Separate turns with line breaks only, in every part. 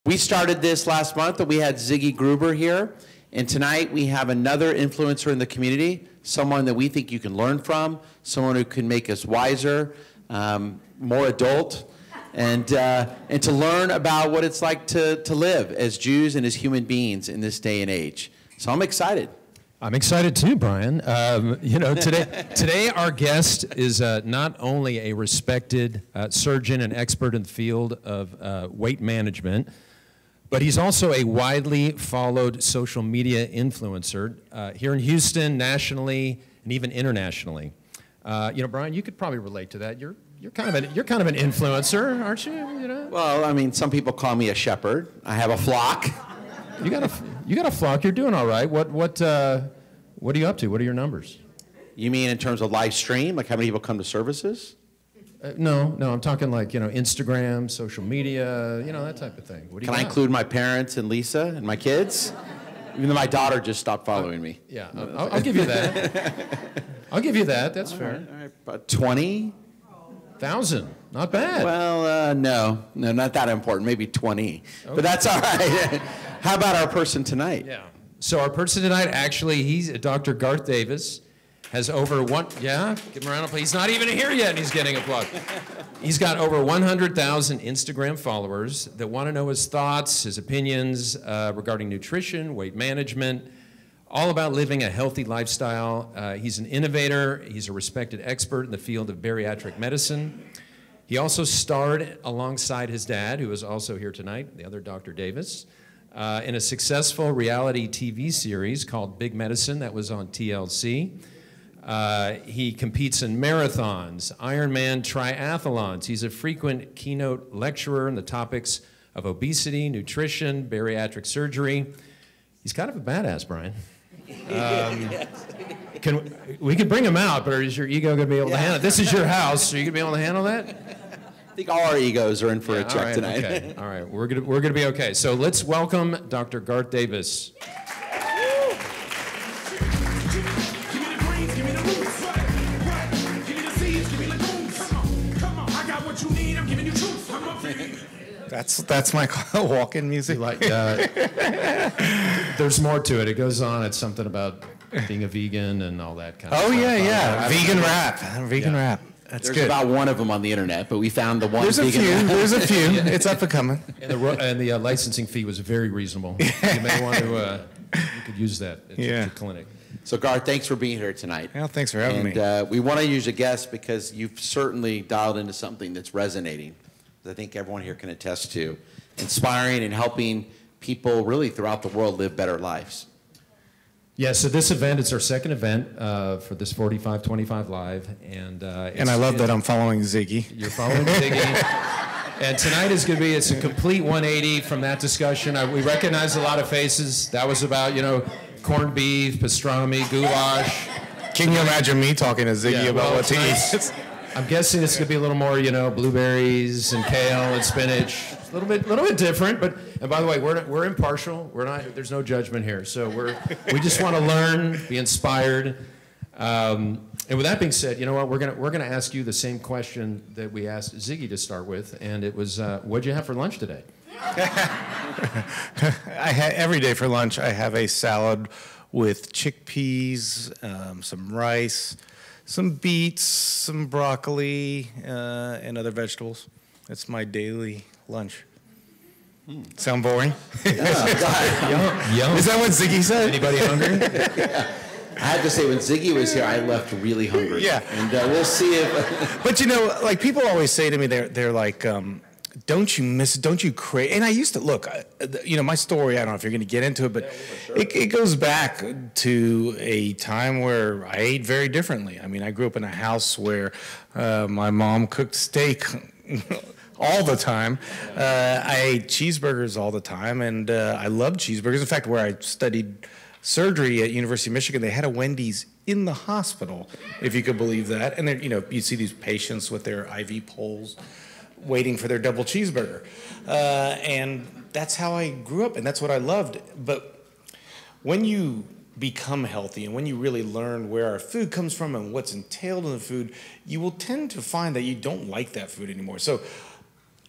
We started this last month, but we had Ziggy Gruber here. And tonight we have another influencer in the community, someone that we think you can learn from, someone who can make us wiser, more adult, and to learn about what it's like to live as Jews and as human beings in this day and age. So I'm excited.
I'm excited too, Brian. You know, today our guest is not only a respected surgeon and expert in the field of weight management, but he's also a widely followed social media influencer here in Houston, nationally, and even internationally. You know, Brian, you could probably relate to that. You're kind of an influencer, aren't you? You know?
Well, I mean, some people call me a shepherd. I have a flock.
You got a flock. You're doing all right. What are you up to? What are your numbers?
You mean in terms of live stream, like how many people come to services?
No, I'm talking like, you know, Instagram, social media, you know, that type of thing. What do you
Can I include my parents and Lisa and my kids? Even though my daughter just stopped following me.
Yeah, I'll give you that. I'll give you that. That's fair.
All right, about
20,000. Not bad.
Well, no, not that important. Maybe 20. Okay. But that's all right. How about our person tonight?
Yeah. So our person tonight, actually, he's Dr. Garth Davis. Has over give him a round of applause. He's not even here yet, and he's getting applause. He's got over 100,000 Instagram followers that want to know his thoughts, his opinions regarding nutrition, weight management, all about living a healthy lifestyle. He's an innovator. He's a respected expert in the field of bariatric medicine. He also starred alongside his dad, who is also here tonight, the other Dr. Davis, in a successful reality TV series called Big Medicine that was on TLC. He competes in marathons, Ironman triathlons. He's a frequent keynote lecturer in the topics of obesity, nutrition, bariatric surgery. He's kind of a badass, Brian. We could bring him out, but is your ego going to be able to handle it? This is your house. Are you going to be able to handle that?
I think all our egos are in for a check tonight.
Okay. All right, we're gonna be okay. So let's welcome Dr. Garth Davis.
That's my walk-in music.
Like, there's more to it. It goes on. It's something about being a vegan and all that kind of stuff.
Oh, yeah. Vegan rap. Vegan rap. That's
There's
good.
about one of them on the internet, but we found the one
There's
vegan
a few.
rap.
There's a few. It's up and coming.
And the licensing fee was very reasonable. You may want to, you could use that at your clinic.
So, Garth, thanks for being here tonight.
Well, thanks for having me.
And we want to use a guest because you've certainly dialed into something that's resonating, that I think everyone here can attest to, inspiring and helping people really throughout the world live better lives.
Yeah, so this event, it's our second event for this 4525 Live. And
I love that I'm following Ziggy.
You're following Ziggy. And tonight is going to be, it's a complete 180 from that discussion. We recognize a lot of faces. That was about, you know, corned beef, pastrami, goulash.
Can you imagine me talking to Ziggy about what to eat?
I'm guessing it's going to be a little more, you know, blueberries and kale and spinach. A little bit different, but, and by the way, we're impartial. We're not, there's no judgment here. So we just want to learn, be inspired. And with that being said, you know what, we're gonna ask you the same question that we asked Ziggy to start with, and it was, what'd you have for lunch today?
Every day for lunch, I have a salad with chickpeas, some rice, some beets, some broccoli, and other vegetables. That's my daily lunch. Sound boring?
Yeah.
Yum.
Is that what Ziggy said?
Anybody hungry?
Yeah. I have to say, when Ziggy was here, I left really hungry.
Yeah.
And we'll see if...
But you know, like people always say to me, they're like, don't you crave? And I used to, look, you know, my story, I don't know if you're going to get into it, but it goes back to a time where I ate very differently. I mean, I grew up in a house where my mom cooked steak all the time. I ate cheeseburgers all the time, and I loved cheeseburgers. In fact, where I studied surgery at University of Michigan, they had a Wendy's in the hospital, if you could believe that. And then, you know, you see these patients with their IV poles waiting for their double cheeseburger. And that's how I grew up, and that's what I loved. But when you become healthy and when you really learn where our food comes from and what's entailed in the food, you will tend to find that you don't like that food anymore. So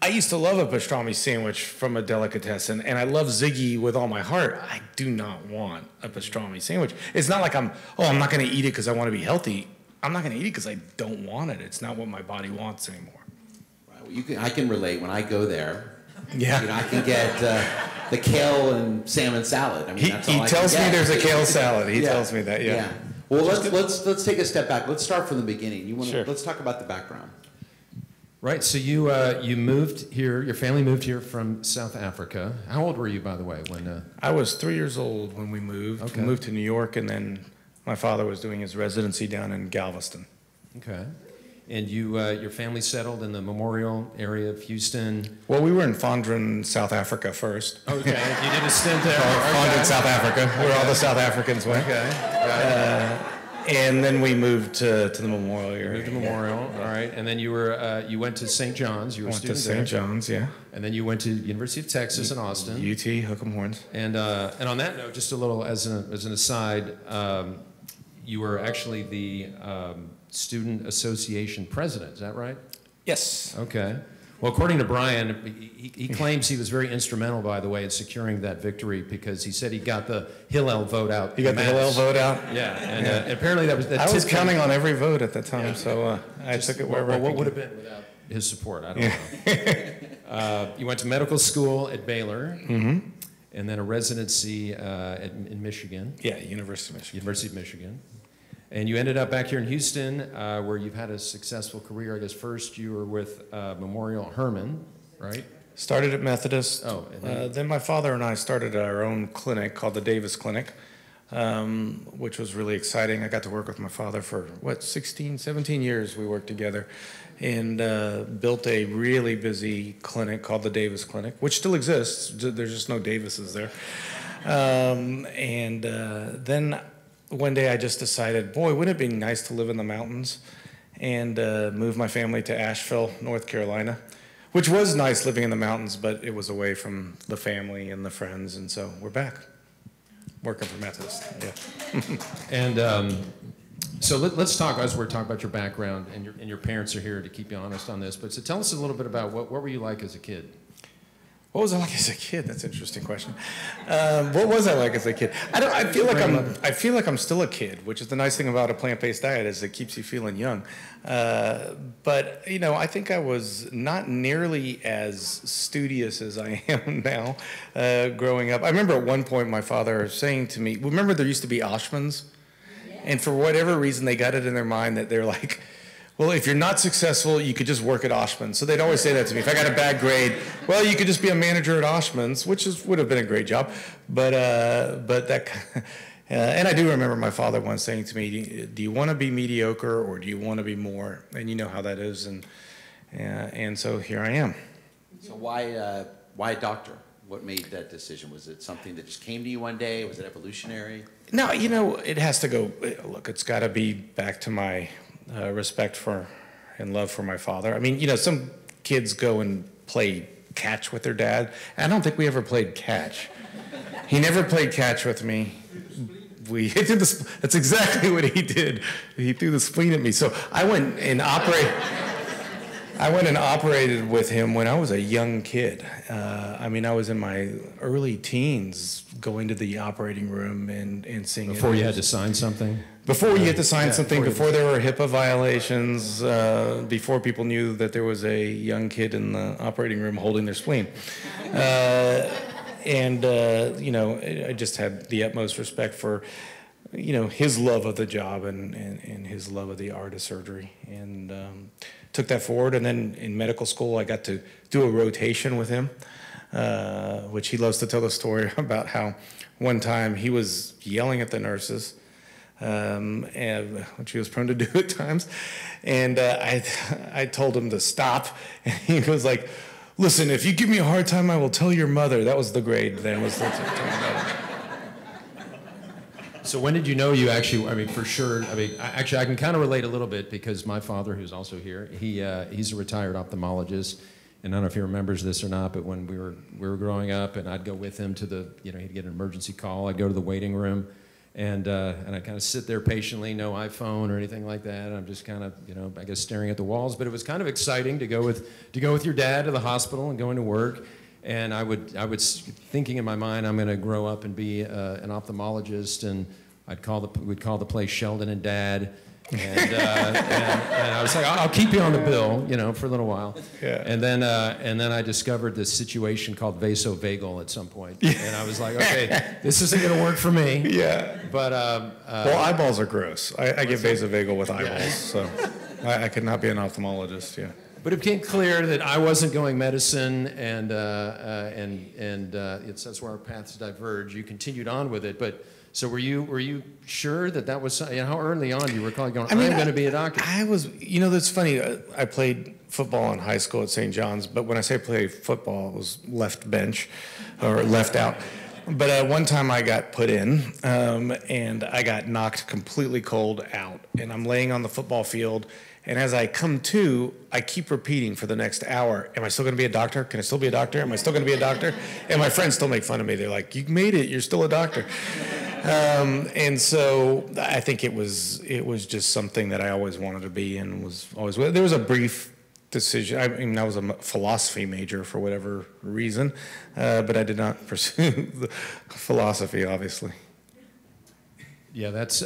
I used to love a pastrami sandwich from a delicatessen, and I love Ziggy with all my heart. I do not want a pastrami sandwich. It's not like I'm not going to eat it because I want to be healthy. I'm not going to eat it because I don't want it. It's not what my body wants anymore.
Right. Well, I can relate when I go there.
Yeah.
You know, I can get the kale and salmon salad. I mean, that's all
he tells me there's a kale salad. He tells me that. Yeah.
Well, let's take a step back. Let's start from the beginning.
Sure.
Let's talk about the background.
Right, so you moved here, your family moved here from South Africa. How old were you, by the way, when...
I was 3 years old when we moved.
Okay.
We moved to New York, and then my father was doing his residency down in Galveston.
Okay. And your family settled in the Memorial area of Houston?
Well, we were in Fondren, South Africa first.
Okay, you did a stint there.
Fondren, South Africa, where all the South Africans went.
Okay.
And then we moved to the Memorial area.
Moved to Memorial, all right. And then you went to St. John's. You were a
Went to
student there.
St. John's, yeah.
And then you went to University of Texas in Austin.
UT, Hook 'em Horns.
And on that note, just a little as an aside, you were actually the Student Association president. Is that right?
Yes.
Okay. Well, according to Brian, he claims he was very instrumental, by the way, in securing that victory because he said he got the Hillel vote out.
You got the Hillel vote out?
Yeah, and apparently that was...
I was counting on every vote at the time, so I took it wherever I could.
What would have been without his support? I don't know. You went to medical school at Baylor, and then a residency in Michigan.
Yeah, University of Michigan.
University of Michigan. And you ended up back here in Houston, where you've had a successful career. I guess first you were with Memorial Hermann, right?
Started at Methodist.
Oh,
then my father and I started our own clinic called the Davis Clinic, which was really exciting. I got to work with my father for, 16, 17 years we worked together, and built a really busy clinic called the Davis Clinic, which still exists. There's just no Davises there. Then one day I just decided, boy, wouldn't it be nice to live in the mountains, and move my family to Asheville, North Carolina, which was nice living in the mountains, but it was away from the family and the friends, and so we're back working for Methodist. Yeah.
And so let's talk, as we're talking about your background, and your parents are here to keep you honest on this, but so tell us a little bit about what were you like as a kid?
What was I like as a kid? That's an interesting question. What was I like as a kid? I feel like I'm still a kid, which is the nice thing about a plant-based diet is it keeps you feeling young. But I think I was not nearly as studious as I am now growing up. I remember at one point my father saying to me, remember there used to be Oshmans? And for whatever reason they got it in their mind that they're like, well, if you're not successful, you could just work at Oshman's. So they'd always say that to me. If I got a bad grade, well, you could just be a manager at Oshman's, which would have been a great job. But that, and I do remember my father once saying to me, "Do you want to be mediocre or do you want to be more?" And you know how that is, and so here I am.
So why doctor? What made that decision? Was it something that just came to you one day? Was it evolutionary?
No, it has to go. Look, it's got to be back to my respect for and love for my father. I mean, some kids go and play catch with their dad. I don't think we ever played catch. He never played catch with me. He did this. That's exactly what he did. He threw the spleen at me. So I went and operated with him when I was a young kid. I was in my early teens going to the operating room and seeing
Before you had to sign something?
Before you had to sign something, before there were HIPAA violations, before people knew that there was a young kid in the operating room holding their spleen. I just had the utmost respect for, his love of the job and his love of the art of surgery. And took that forward. And then in medical school, I got to do a rotation with him, which he loves to tell the story about how one time he was yelling at the nurses, which he was prone to do at times. And I told him to stop. And he was like, "Listen, if you give me a hard time, I will tell your mother." That was the grade then.
So when did you know you actually, for sure, I can kind of relate a little bit because my father, who's also here, he's a retired ophthalmologist. And I don't know if he remembers this or not, but when we were growing up and I'd go with him to he'd get an emergency call, I'd go to the waiting room And I kind of sit there patiently, no iPhone or anything like that. And I'm just kind of, I guess staring at the walls. But it was kind of exciting to go with your dad to the hospital and going to work. And I was thinking in my mind, I'm going to grow up and be an ophthalmologist. And we'd call the place Sheldon and Dad. And I was like, I'll keep you on the bill, for a little while.
Yeah.
And then I discovered this situation called vasovagal at some point. Yeah. And I was like, okay, this isn't going to work for me.
Yeah.
But
well, eyeballs are gross. I get vasovagal with eyeballs, so I could not be an ophthalmologist. Yeah.
But it became clear that I wasn't going medicine, and that's where our paths diverged. You continued on with it, but. So were you sure that was how early on do you recall going, I'm going to be a doctor?
I was, that's funny. I played football in high school at St. John's, but when I say play football, it was left bench or left out. But one time I got put in, and I got knocked completely cold out. And I'm laying on the football field, and as I come to, I keep repeating for the next hour, am I still going to be a doctor? Can I still be a doctor? Am I still going to be a doctor? And my friends still make fun of me. They're like, you made it. You're still a doctor. And so I think it was just something that I always wanted to be, and was always. There was a brief decision. I was a philosophy major for whatever reason, but I did not pursue the philosophy, obviously.
Yeah, that's.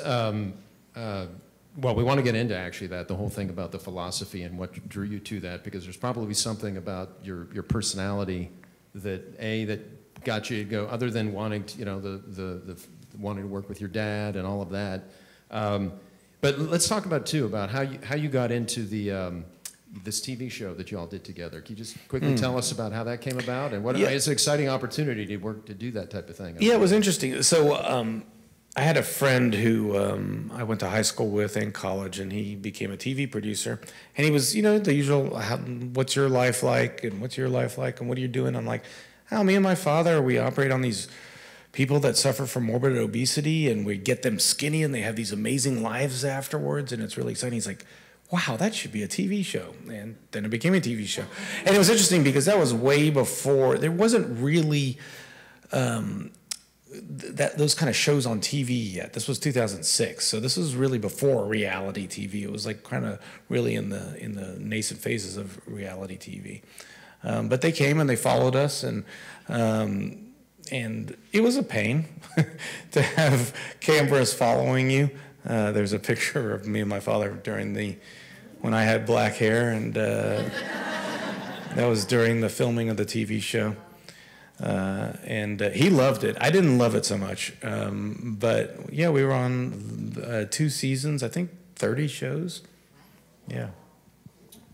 Well, we want to get into actually the whole thing about the philosophy and what drew you to that, because there's probably something about your personality that got you to go, other than wanting to, wanting to work with your dad and all of that. But let's talk about how you got into this TV show that you all did together. Can you just quickly tell us about how that came about, and what it's an exciting opportunity to do that type of thing?
Yeah, it was interesting. So I had a friend who I went to high school with and college, and he became a TV producer. And he was, the usual, what's your life like, and what's your life like, and what are you doing? I'm like, me and my father, we operate on these people that suffer from morbid obesity, and we get them skinny, and they have these amazing lives afterwards, and it's really exciting. He's like, wow, that should be a TV show. And then it became a TV show. And it was interesting because that was way before, there wasn't really those kind of shows on TV yet. This was 2006, so this was really before reality TV. It was like kind of really in the nascent phases of reality TV. But they came and they followed us, and it was a pain to have cameras following you. There's a picture of me and my father when I had black hair, and that was during the filming of the TV show. And he loved it. I didn't love it so much, but yeah, we were on 2 seasons, I think 30 shows. Yeah.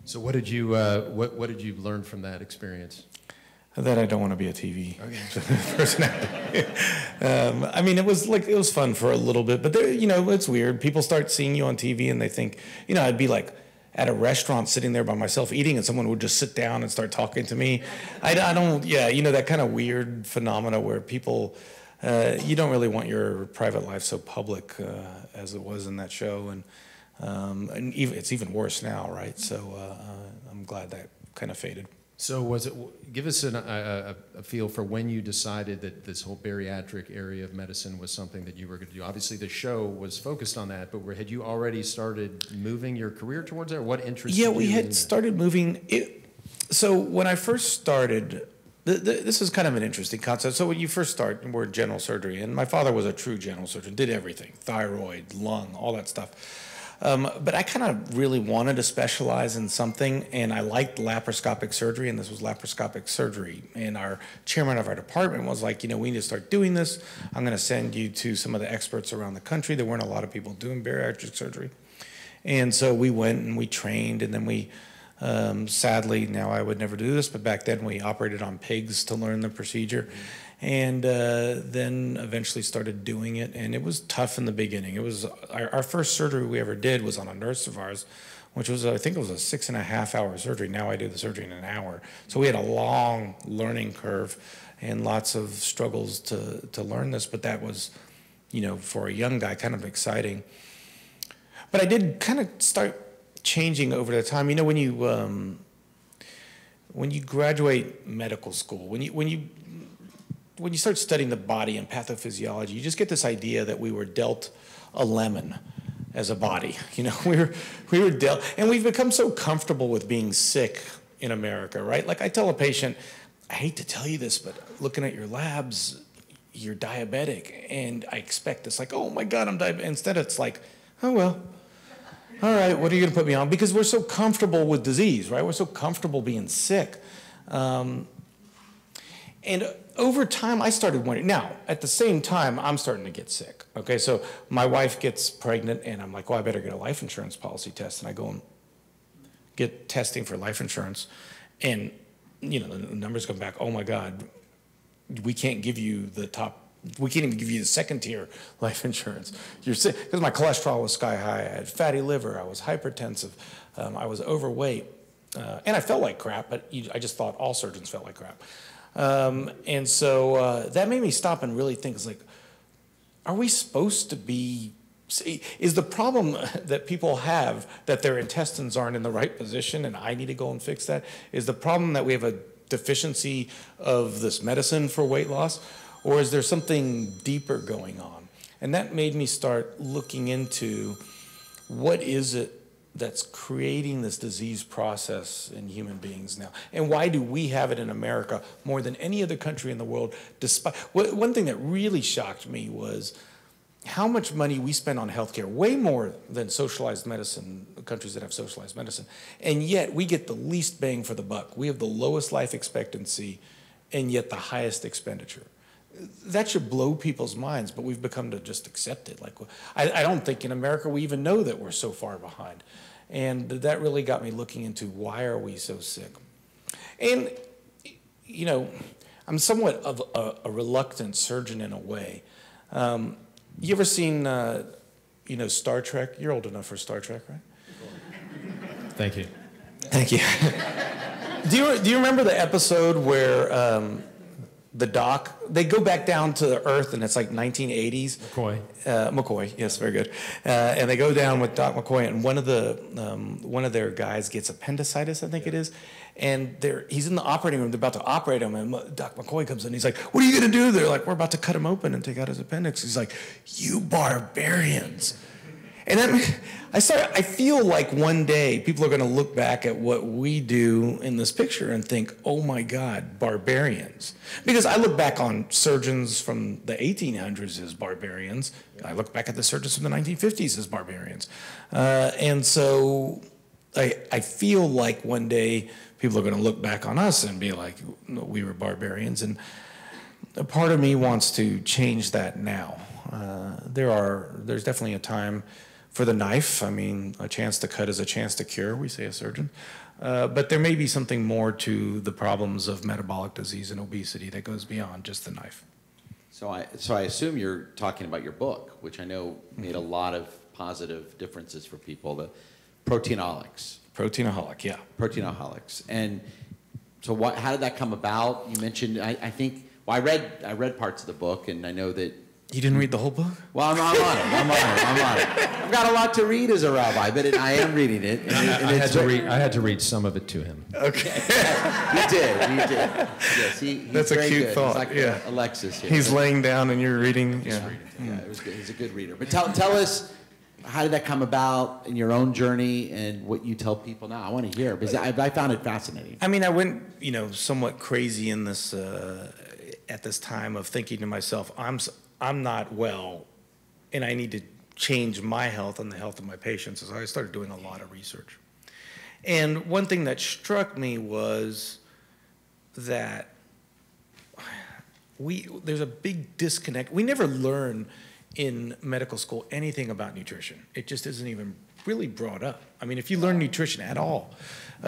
So what did you learn from that experience?
That I don't want to be a TV personality. It was fun for a little bit, but it's weird. People start seeing you on TV and they think, I'd be like at a restaurant sitting there by myself eating, and someone would just sit down and start talking to me. I don't, that kind of weird phenomena where people, you don't really want your private life so public as it was in that show, and it's even worse now, right? So I'm glad that kind of faded.
So give us a feel for when you decided that this whole bariatric area of medicine was something that you were going to do. Obviously, the show was focused on that, but had you already started moving your career towards that? What interested you?
Yeah, we had started moving. So when I first started, this is kind of an interesting concept. So when you first start, we're in general surgery, and my father was a true general surgeon, did everything, thyroid, lung, all that stuff. But I kind of really wanted to specialize in something, and I liked laparoscopic surgery, and this was laparoscopic surgery. And our chairman of our department was like, we need to start doing this. I'm going to send you to some of the experts around the country. There weren't a lot of people doing bariatric surgery. And so we went and we trained, and then we, sadly, now I would never do this, but back then we operated on pigs to learn the procedure. And then eventually started doing it, and it was tough in the beginning. It was our first surgery we ever did was on a nurse of ours, which was, I think it was a 6.5-hour surgery. Now I do the surgery in an hour. So we had a long learning curve and lots of struggles to learn this, but that was, for a young guy, kind of exciting. But I did kind of start changing over the time. When you graduate medical school, when you when you start studying the body and pathophysiology, you just get this idea that we were dealt a lemon as a body. You know, we were dealt, and we've become so comfortable with being sick in America, right? Like I tell a patient, I hate to tell you this, but looking at your labs, you're diabetic, and I expect it's like, oh my God, I'm diabetic. Instead, it's like, oh well, all right, what are you going to put me on? Because we're so comfortable with disease, right? We're so comfortable being sick. And over time, I started wondering. Now, at the same time, I'm starting to get sick. Okay, so my wife gets pregnant, and I'm like, well, I better get a life insurance policy test. And I go and get testing for life insurance, and you know the numbers come back. Oh my God, we can't give you the top. We can't even give you the second tier life insurance. You're sick because my cholesterol was sky high. I had fatty liver. I was hypertensive. I was overweight, and I felt like crap. But I just thought all surgeons felt like crap. And so that made me stop and really think, it's like, are we supposed to be, is the problem that people have that their intestines aren't in the right position and I need to go and fix that? Is the problem that we have a deficiency of this medicine for weight loss? Or is there something deeper going on? And that made me start looking into what is it that's creating this disease process in human beings now? And why do we have it in America more than any other country in the world? Despite one thing that really shocked me was how much money we spend on healthcare, way more than socialized medicine, countries that have socialized medicine. And yet we get the least bang for the buck. We have the lowest life expectancy and yet the highest expenditure. That should blow people's minds, but we've become to just accept it. Like, I don't think in America we even know that we're so far behind. And that really got me looking into why are we so sick. And, you know, I'm somewhat of a reluctant surgeon in a way. You ever seen, you know, Star Trek? You're old enough for Star Trek, right?
Thank you.
Thank you. Do you remember the episode where the doc, they go back down to the Earth and it's like 1980s. McCoy, yes, very good. And they go down with Doc McCoy, and one of their guys gets appendicitis, I think it is, and he's in the operating room. They're about to operate him, and Doc McCoy comes in. He's like, "What are you going to do?" They're like, "We're about to cut him open and take out his appendix." He's like, "You barbarians." And then I feel like one day people are going to look back at what we do in this picture and think, oh my God, barbarians. Because I look back on surgeons from the 1800s as barbarians. I look back at the surgeons from the 1950s as barbarians. And so I feel like one day people are going to look back on us and be like, we were barbarians. And a part of me wants to change that now. There's definitely a time for the knife. I mean, a chance to cut is a chance to cure, we say as surgeons. But there may be something more to the problems of metabolic disease and obesity that goes beyond just the knife.
So I assume you're talking about your book, which I know made a lot of positive differences for people, the Proteinaholics.
Proteinaholic, yeah.
Proteinaholics. And so how did that come about? You mentioned, I think, well, I read parts of the book, and I know that
you didn't read the whole book?
Well, I'm on it. I've got a lot to read as a rabbi, but I am reading it. And
I had to read some of it to him.
Okay.
You did. Yes, he's
That's a cute
good.
thought.
He's like
yeah.
Alexis here.
He's laying down and you're reading.
Yeah, it was good. He's a good reader. But tell us, how did that come about in your own journey and what you tell people now? I want to hear, because I found it fascinating.
I mean, I went, somewhat crazy in this, at this time of thinking to myself, I'm not well, and I need to change my health and the health of my patients. So I started doing a lot of research. And one thing that struck me was that there's a big disconnect. We never learn in medical school anything about nutrition. It just isn't even really brought up. I mean, if you learn nutrition at all,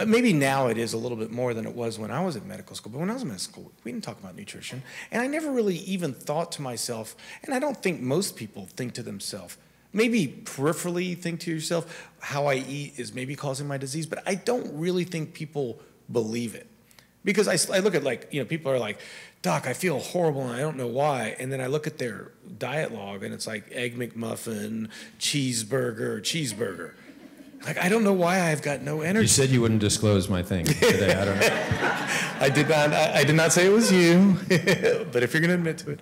maybe now it is a little bit more than it was when I was at medical school, but when I was in medical school, we didn't talk about nutrition. And I never really even thought to myself, and I don't think most people think to themselves, maybe peripherally think to yourself, how I eat is maybe causing my disease, but I don't really think people believe it. Because I look at people are like, Doc, I feel horrible and I don't know why. And then I look at their diet log and it's like Egg McMuffin, cheeseburger. Like, I don't know why I've got no energy.
You said you wouldn't disclose my thing today. I don't know.
I did not say it was you, but if you're going to admit to it.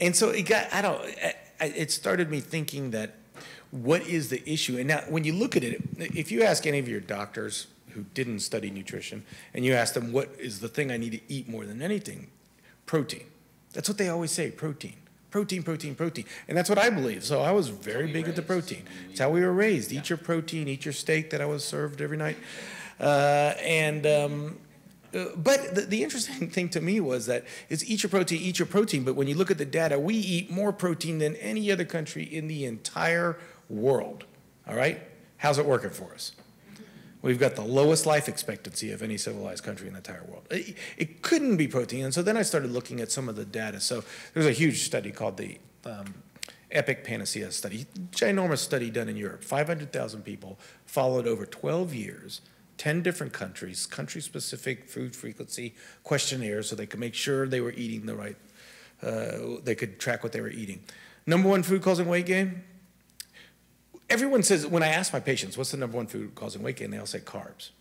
And so it started me thinking that what is the issue? And now when you look at it, if you ask any of your doctors who didn't study nutrition and you ask them what is the thing I need to eat more than anything, protein. That's what they always say, protein. Protein, protein, protein. And that's what I believe. So I was very big into protein. It's how we were raised. Eat your protein, eat your steak that I was served every night. But the interesting thing to me was that it's eat your protein. But when you look at the data, we eat more protein than any other country in the entire world. All right? How's it working for us? We've got the lowest life expectancy of any civilized country in the entire world. It couldn't be protein. And so then I started looking at some of the data. So there's a huge study called the EPIC Panacea study, ginormous study done in Europe. 500,000 people followed over 12 years, 10 different countries, country-specific food frequency questionnaires so they could make sure they were eating the right, they could track what they were eating. Number one food causing weight gain? Everyone says, when I ask my patients, what's the number one food causing weight gain, they all say carbs.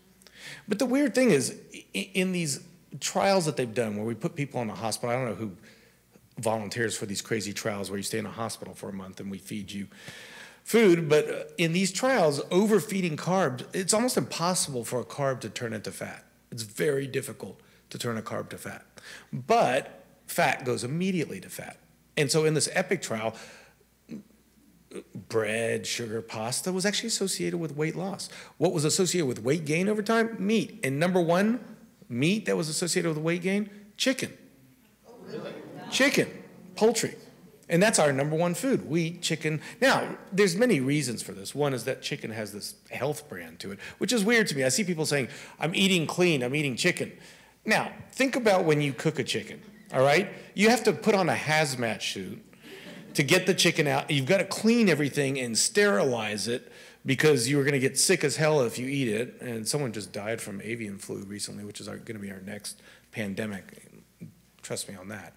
But the weird thing is, in these trials that they've done where we put people in a hospital, I don't know who volunteers for these crazy trials where you stay in a hospital for a month and we feed you food, but in these trials, overfeeding carbs, it's almost impossible for a carb to turn into fat. It's very difficult to turn a carb to fat. But fat goes immediately to fat. And so in this EPIC trial, bread, sugar, pasta was actually associated with weight loss. What was associated with weight gain over time? Meat. And number one meat that was associated with weight gain? Chicken.
Oh, really?
Chicken, poultry. And that's our number one food. We eat chicken. Now, there's many reasons for this. One is that chicken has this health brand to it, which is weird to me. I see people saying, I'm eating clean, I'm eating chicken. Now, think about when you cook a chicken, all right? You have to put on a hazmat suit to get the chicken out. You've got to clean everything and sterilize it because you were going to get sick as hell if you eat it. And someone just died from avian flu recently, which is going to be our next pandemic. Trust me on that.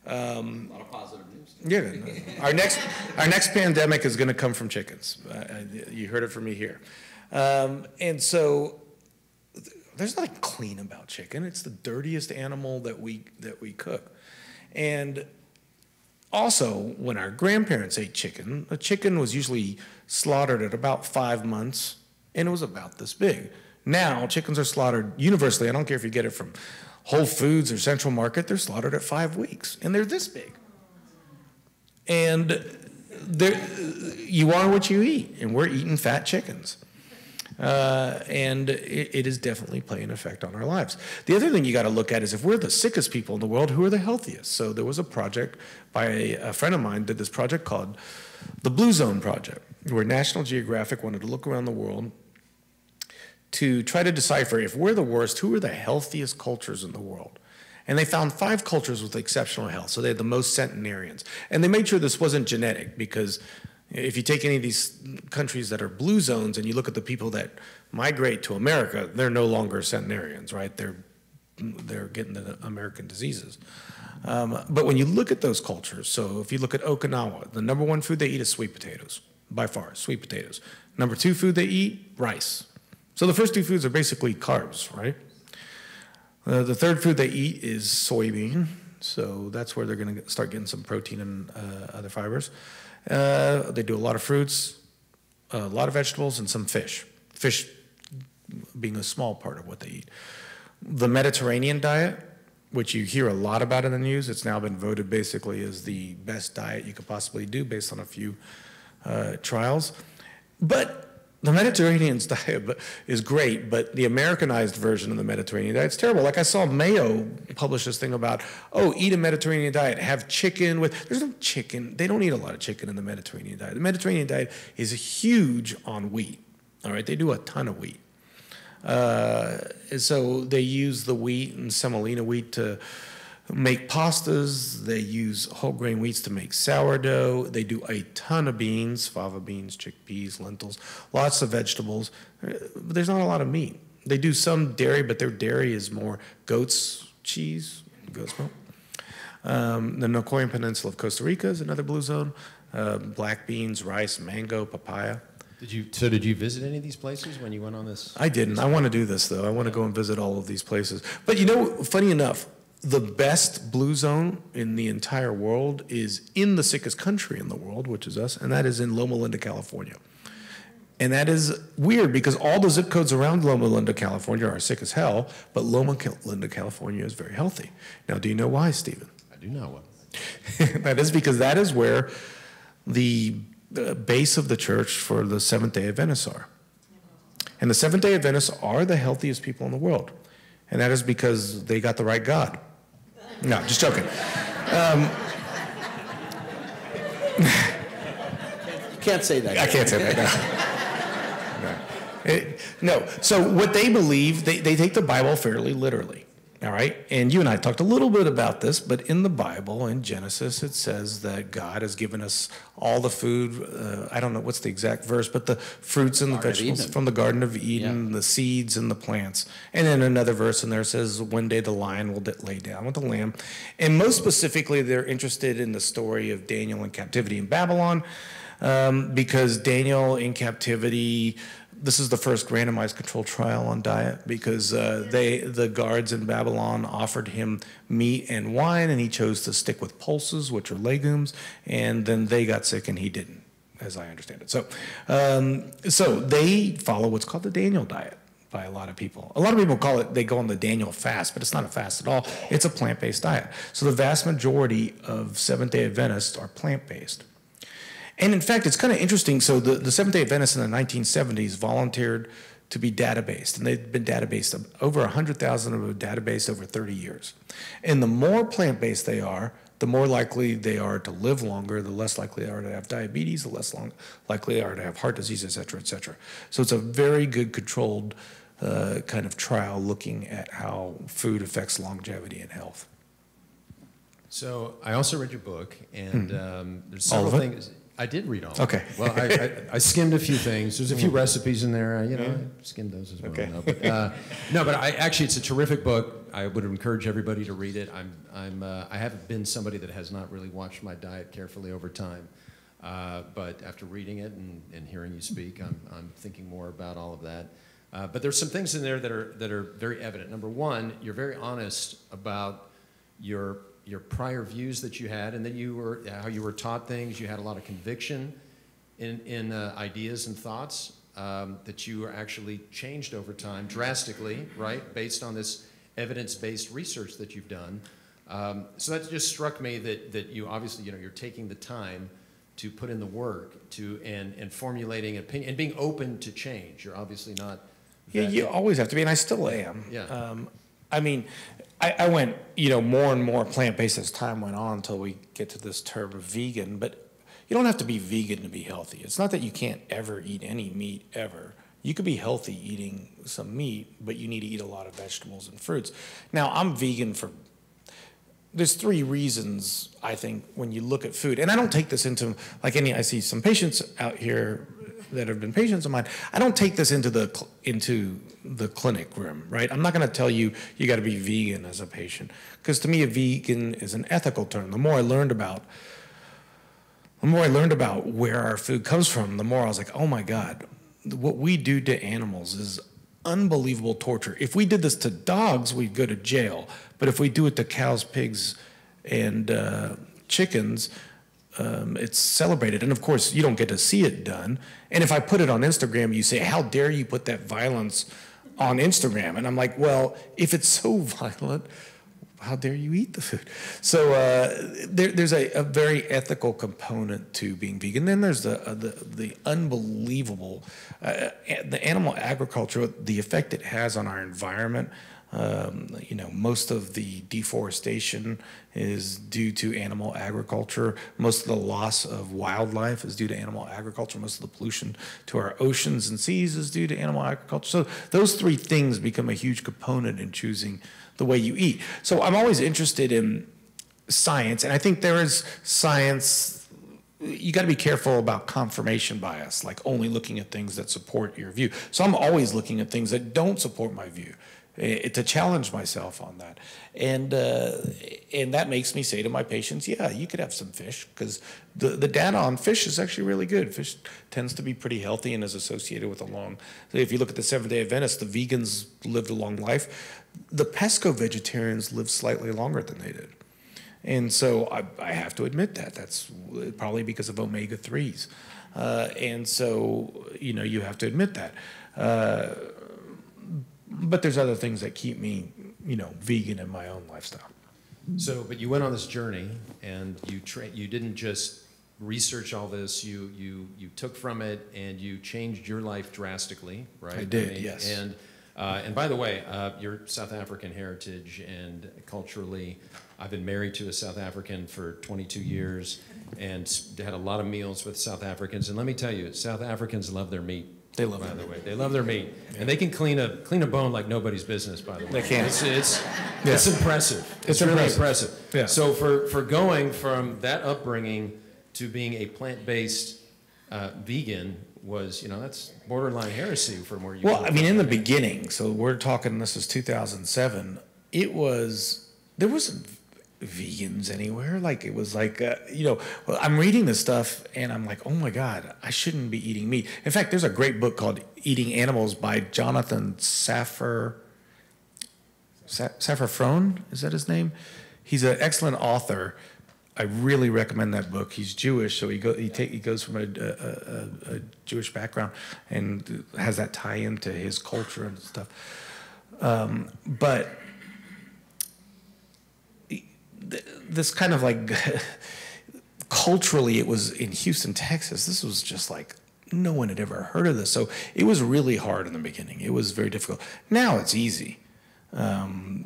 A lot of positive news.
Yeah, our next pandemic is going to come from chickens. You heard it from me here. And so there's nothing clean about chicken. It's the dirtiest animal that we cook. And also, when our grandparents ate chicken, a chicken was usually slaughtered at about 5 months, and it was about this big. Now, chickens are slaughtered universally. I don't care if you get it from Whole Foods or Central Market. They're slaughtered at 5 weeks, and they're this big. And you are what you eat, and we're eating fat chickens. And it is definitely playing an effect on our lives. The other thing you got to look at is if we're the sickest people in the world, who are the healthiest? So there was a project by a friend of mine did this project called the Blue Zone Project, where National Geographic wanted to look around the world to try to decipher if we're the worst, who are the healthiest cultures in the world? And they found 5 cultures with exceptional health. So they had the most centenarians. And they made sure this wasn't genetic because if you take any of these countries that are blue zones and you look at the people that migrate to America, they're no longer centenarians, right? They're getting the American diseases. But when you look at those cultures, so if you look at Okinawa, the number one food they eat is sweet potatoes, by far, sweet potatoes. Number 2 food they eat, rice. So the first 2 foods are basically carbs, right? The third food they eat is soybean. So that's where they're going to start getting some protein and other fibers. They do a lot of fruits, a lot of vegetables, and some fish. Fish being a small part of what they eat. The Mediterranean diet, which you hear a lot about in the news, it's now been voted basically as the best diet you could possibly do based on a few trials. But the Mediterranean diet is great, but the Americanized version of the Mediterranean diet is terrible. Like I saw Mayo publish this thing about, oh, eat a Mediterranean diet, have chicken with, there's no chicken. They don't eat a lot of chicken in the Mediterranean diet. The Mediterranean diet is huge on wheat, all right? They do a ton of wheat. So they use the wheat and semolina wheat to make pastas. They use whole grain wheats to make sourdough. They do a ton of beans, fava beans, chickpeas, lentils, lots of vegetables. But there's not a lot of meat. They do some dairy, but their dairy is more goat's cheese, goat's milk. The Nicoyan Peninsula of Costa Rica is another blue zone. Black beans, rice, mango, papaya.
Did you visit any of these places when you went on this?
I didn't. I want to do this, though. I want to go and visit all of these places. But you know, funny enough, the best blue zone in the entire world is in the sickest country in the world, which is us, and that is in Loma Linda, California. And that is weird because all the zip codes around Loma Linda, California are sick as hell, but Loma Linda, California is very healthy. Now, do you know why, Stephen?
I do know what.
That is because that is where the base of the church for the Seventh-day Adventists are. And the Seventh-day Adventists are the healthiest people in the world. And that is because they got the right God. No, just joking.
You can't say that.
I can't say that, no. No, so what they believe, they take the Bible fairly literally. All right, and you and I talked a little bit about this, but in the Bible, in Genesis, it says that God has given us all the food, I don't know what's the exact verse, but the fruits and the vegetables from the Garden of Eden, the seeds and the plants. And then another verse in there says, one day the lion will lay down with the lamb. And most specifically, they're interested in the story of Daniel in captivity in Babylon, because Daniel in captivity, this is the first randomized controlled trial on diet because the guards in Babylon offered him meat and wine, and he chose to stick with pulses, which are legumes, and then they got sick and he didn't, as I understand it. So they follow what's called the Daniel diet by a lot of people. A lot of people call it, they go on the Daniel fast, but it's not a fast at all. It's a plant-based diet. So the vast majority of Seventh-day Adventists are plant-based. And in fact, it's kind of interesting. So the Seventh-day Adventists in the 1970s volunteered to be databased, and they've been databased. Over 100,000 of a database over 30 years. And the more plant-based they are, the more likely they are to live longer, the less likely they are to have diabetes, the less likely they are to have heart disease, et cetera, et cetera. So it's a very good controlled kind of trial looking at how food affects longevity and health.
So I also read your book, and there's several things. I did read all of it.
Okay.
Well, I skimmed a few things. There's a few recipes in there. I skimmed those as well. Okay. But actually, it's a terrific book. I would encourage everybody to read it. I haven't been somebody that has not really watched my diet carefully over time. But after reading it and hearing you speak, I'm thinking more about all of that. But there's some things in there that are very evident. Number one, you're very honest about your prior views that you had, and then how you were taught things. You had a lot of conviction in ideas and thoughts that you were actually changed over time drastically, right, based on this evidence-based research that you've done. So that just struck me that you obviously, you're taking the time to put in the work and formulating an opinion and being open to change. You're obviously not.
Yeah, you always have to be, and I still am.
Yeah.
I mean, I went, more and more plant-based as time went on until we get to this term of vegan, but you don't have to be vegan to be healthy. It's not that you can't ever eat any meat ever. You could be healthy eating some meat, but you need to eat a lot of vegetables and fruits. Now, I'm vegan there's three reasons, I think, when you look at food, and I don't take this into, I see some patients out here that have been patients of mine. I don't take this into the clinic room, right? I'm not going to tell you got to be vegan as a patient, because to me a vegan is an ethical term. The more I learned about where our food comes from, the more I was like, oh my God, what we do to animals is unbelievable torture. If we did this to dogs, we'd go to jail. But if we do it to cows, pigs, and chickens, it's celebrated. And of course, you don't get to see it done. And if I put it on Instagram, you say, how dare you put that violence on Instagram? And I'm like, well, if it's so violent, how dare you eat the food? So there's a very ethical component to being vegan. Then there's the unbelievable, the animal agriculture, the effect it has on our environment. Most of the deforestation is due to animal agriculture. Most of the loss of wildlife is due to animal agriculture. Most of the pollution to our oceans and seas is due to animal agriculture. So those three things become a huge component in choosing the way you eat. So I'm always interested in science, and I think there is science. You got to be careful about confirmation bias, like only looking at things that support your view. So I'm always looking at things that don't support my view. to challenge myself on that. And that makes me say to my patients, yeah, you could have some fish, because the data on fish is actually really good. Fish tends to be pretty healthy and is associated with a long, if you look at the Seventh-day Adventists, the vegans lived a long life. The pesco-vegetarians lived slightly longer than they did. And so I have to admit that. That's probably because of omega-3s. And so, you have to admit that. But there's other things that keep me, vegan in my own lifestyle.
So, but you went on this journey, and you didn't just research all this. You took from it, and you changed your life drastically, right?
I did, yes.
And by the way, your South African heritage, and culturally, I've been married to a South African for 22 years, and had a lot of meals with South Africans. And let me tell you, South Africans love their meat.
They love
it. By the way, they love their meat, and they can clean a bone like nobody's business. By the way,
they can.
It's impressive. It's really impressive.
Yeah.
So for going from that upbringing to being a plant-based vegan was, that's borderline heresy from where you.
Well, I mean, in the beginning, so we're talking. This is 2007. There wasn't vegans anywhere. Like, it was like, well, I'm reading this stuff and I'm like, oh my God, I shouldn't be eating meat. In fact, there's a great book called Eating Animals by Jonathan Safran. Is that his name? He's an excellent author. I really recommend that book. He's Jewish, so he goes from a Jewish background and has that tie into his culture and stuff. But this kind of like culturally, it was in Houston, Texas. This was just like no one had ever heard of this, so it was really hard in the beginning. It was very difficult. Now it's easy.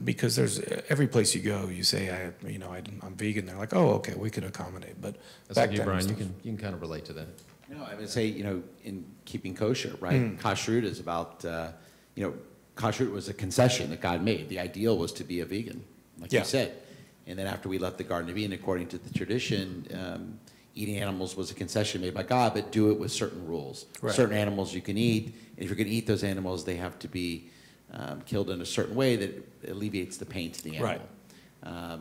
Because there's every place you go, you say I'm vegan. They're like, oh, okay, we can accommodate. But
that's back like you, Brian. You can kind of relate to that.
No, I would say in keeping kosher, right? Kashrut is about kashrut was a concession that God made. The ideal was to be a vegan, like you said. And then after we left the Garden of Eden, according to the tradition, eating animals was a concession made by God, but do it with certain rules. Right. Certain animals you can eat, and if you're going to eat those animals, they have to be killed in a certain way that alleviates the pain to the animal. Right.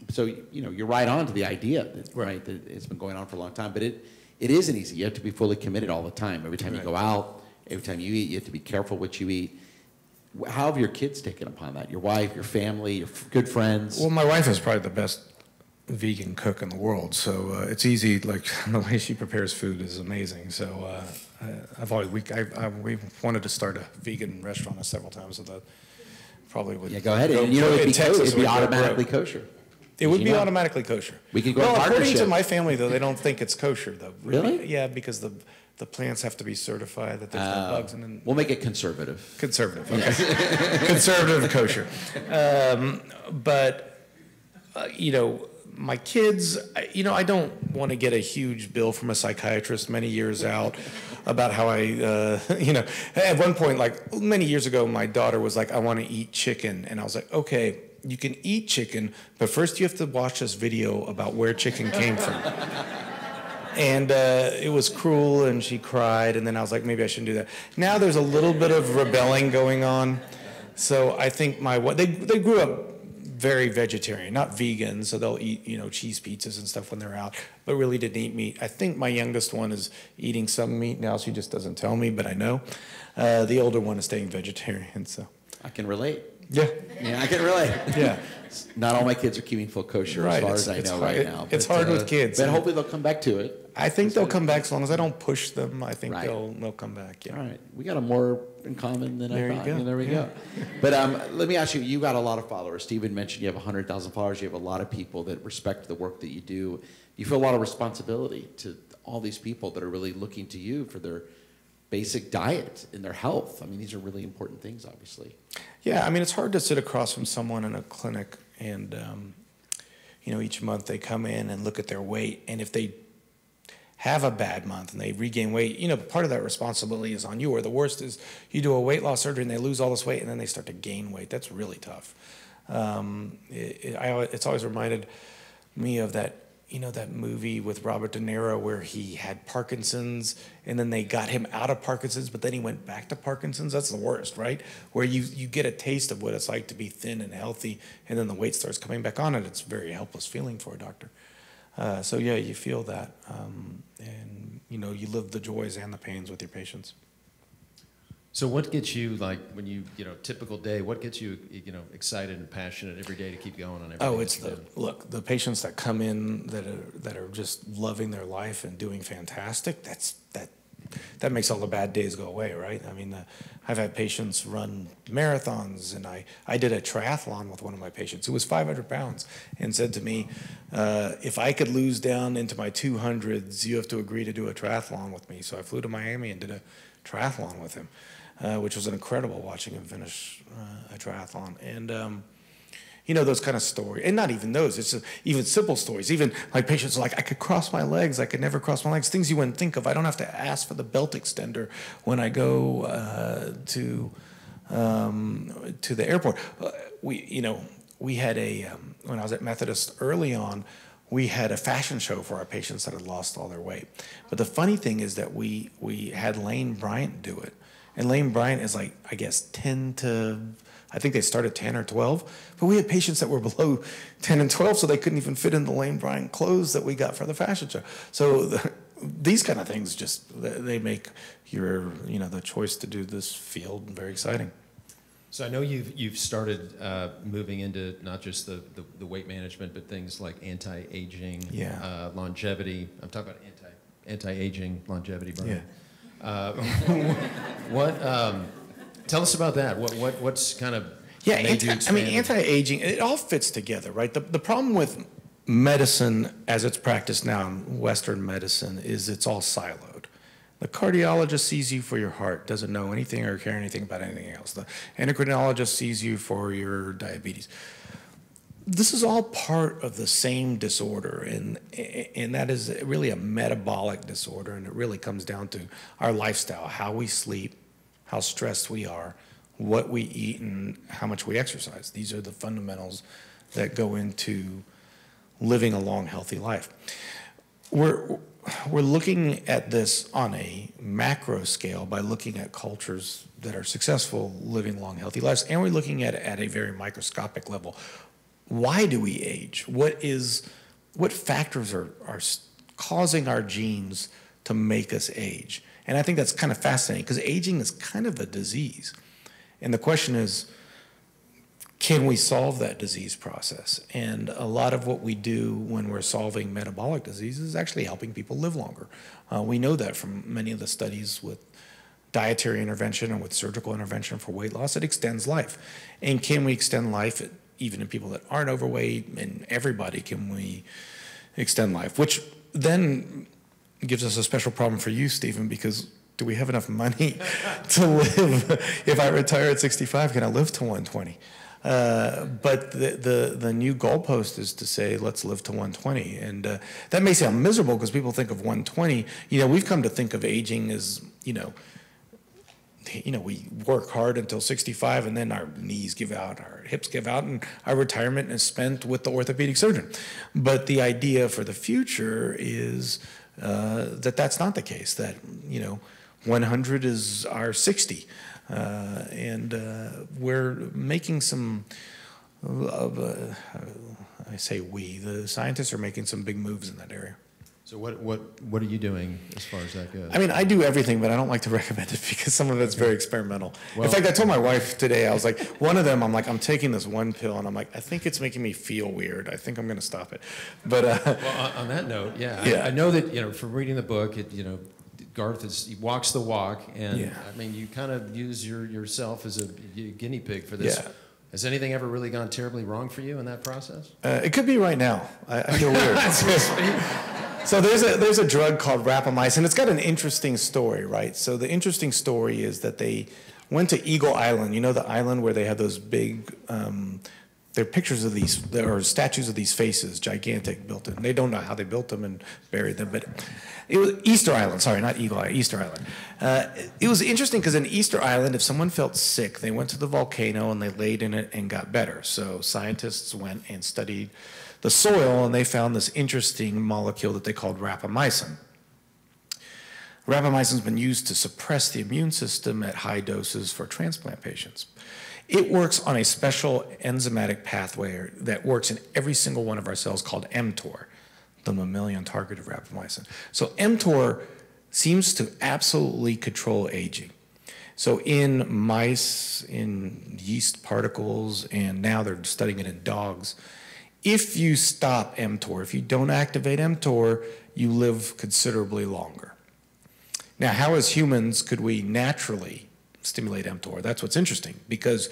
So you're right on to the idea that that it's been going on for a long time, but it isn't easy. You have to be fully committed all the time. Every time you go out, every time you eat, you have to be careful what you eat. How have your kids taken upon that? Your wife, your family, your good friends?
Well, my wife is probably the best vegan cook in the world, so it's easy. Like, the way she prepares food is amazing. So we've wanted to start a vegan restaurant several times. So probably would.
Yeah, go ahead. And it'd be automatically kosher.
It would be automatically kosher.
We could go in partnership.
According to my family, though, they don't think it's kosher, though.
Really?
Yeah, because the plants have to be certified that there's no bugs. And then
we'll make it conservative.
Conservative, okay. Conservative kosher. But my kids, I don't want to get a huge bill from a psychiatrist many years out about how at one point, like many years ago, my daughter was like, I want to eat chicken. And I was like, okay, you can eat chicken, but first you have to watch this video about where chicken came from. And it was cruel, and she cried, and then I was like, maybe I shouldn't do that. Now there's a little bit of rebelling going on. So I think they grew up very vegetarian, not vegan, so they'll eat, cheese pizzas and stuff when they're out, but really didn't eat meat. I think my youngest one is eating some meat now. She just doesn't tell me, but I know. The older one is staying vegetarian, so.
I can relate.
Yeah.
Yeah, I can relate.
Yeah.
Not all my kids are keeping full kosher as far as I know right now.
It's hard with kids.
But hopefully they'll come back to it.
I think they'll come back as long as I don't push them. I think they'll come back. Yeah.
All right. We got more in common than I thought. There we go.
Yeah.
But let me ask you, you got a lot of followers. Stephen mentioned you have 100,000 followers. You have a lot of people that respect the work that you do. You feel a lot of responsibility to all these people that are really looking to you for their basic diet and their health. I mean, these are really important things, obviously.
Yeah, I mean, it's hard to sit across from someone in a clinic and, each month they come in and look at their weight. And if they have a bad month and they regain weight, part of that responsibility is on you. Or the worst is you do a weight loss surgery and they lose all this weight and then they start to gain weight. That's really tough. It's always reminded me of that, you know, that movie with Robert De Niro where he had Parkinson's and then they got him out of Parkinson's, but then he went back to Parkinson's? That's the worst, right? Where you get a taste of what it's like to be thin and healthy, and then the weight starts coming back on, and it's a very helpless feeling for a doctor. So yeah, you feel that, and you know, you live the joys and the pains with your patients.
So what gets you, like, when you know, typical day, what gets you, you know, excited and passionate every day to keep going on everything?
Oh, it's look, the patients that come in that are just loving their life and doing fantastic, that makes all the bad days go away, right? I mean, I've had patients run marathons, and I did a triathlon with one of my patients who was 500 pounds and said to me, if I could lose down into my 200s, you have to agree to do a triathlon with me. So I flew to Miami and did a triathlon with him, which was incredible, watching him finish a triathlon. And you know, those kind of stories, and not even those, it's even simple stories. Even like patients are like, I could cross my legs, I could never cross my legs, things you wouldn't think of. I don't have to ask for the belt extender when I go to the airport. We had when I was at Methodist early on, we had a fashion show for our patients that had lost all their weight. But the funny thing is that we had Lane Bryant do it. And Lane Bryant is like, I guess, 10 to, I think they started 10 or 12. But we had patients that were below 10 and 12, so they couldn't even fit in the Lane Bryant clothes that we got for the fashion show. So these kind of things just, they make your, you know, the choice to do this field very exciting.
So I know you've started moving into not just the weight management, but things like anti-aging,
Yeah.
Longevity. I'm talking about anti-aging, longevity, Brian.
Yeah.
Tell us about that. What's kind of
Yeah,
made you expand?
anti-aging, it all fits together, right? The problem with medicine as it's practiced now in Western medicine is it's all siloed. The cardiologist sees you for your heart, doesn't know anything or care anything about anything else. The endocrinologist sees you for your diabetes. This is all part of the same disorder, and that is really a metabolic disorder, and it really comes down to our lifestyle, how we sleep, how stressed we are, what we eat, and how much we exercise. These are the fundamentals that go into living a long, healthy life. We're looking at this on a macro scale by looking at cultures that are successful living long, healthy lives, and we're looking at it at a very microscopic level. Why do we age? What factors are causing our genes to make us age? And I think that's kind of fascinating because aging is kind of a disease. And the question is, can we solve that disease process? And a lot of what we do when we're solving metabolic disease is actually helping people live longer. We know that from many of the studies with dietary intervention and with surgical intervention for weight loss, it extends life. And can we extend life even in people that aren't overweight, and everybody, can we extend life? Which then gives us a special problem for you, Stephen, because do we have enough money to live? If I retire at 65, can I live to 120? But the new goalpost is to say, let's live to 120. And that may sound miserable because people think of 120. You know, we've come to think of aging as, you know, we work hard until 65 and then our knees give out, our hips give out, and our retirement is spent with the orthopedic surgeon. But the idea for the future is that's not the case, that, 100 is our 60. And we're making some, I say we, the scientists are making some big moves in that area.
So what are you doing as far as that goes?
I mean, I do everything, but I don't like to recommend it because some of it's very experimental. Well, in fact, I told my wife today, I was like, one of them, I'm taking this one pill, and I'm like, I think it's making me feel weird. I think I'm going to stop it. But
well, on that note, yeah. I know that, from reading the book, Garth he walks the walk, and yeah. I mean, you kind of use yourself as a guinea pig for this. Yeah. Has anything ever really gone terribly wrong for you in that process?
It could be right now. I feel weird. So there's a drug called rapamycin, and it's got an interesting story, right? So the interesting story is that they went to Eagle Island. You know the island where they have those big, There are pictures of these, there are statues of these faces, gigantic, built in. They don't know how they built them and buried them, but it was Easter Island, sorry, not Eagle Eye, Easter Island. It was interesting because in Easter Island, if someone felt sick, they went to the volcano and they laid in it and got better. So scientists went and studied the soil and they found this interesting molecule that they called rapamycin. Rapamycin's been used to suppress the immune system at high doses for transplant patients. It works on a special enzymatic pathway that works in every single one of our cells called mTOR, the mammalian target of rapamycin. So mTOR seems to absolutely control aging. So in mice, in yeast particles, and now they're studying it in dogs, if you stop mTOR, if you don't activate mTOR, you live considerably longer. Now, how as humans could we naturally stimulate mTOR? That's what's interesting, because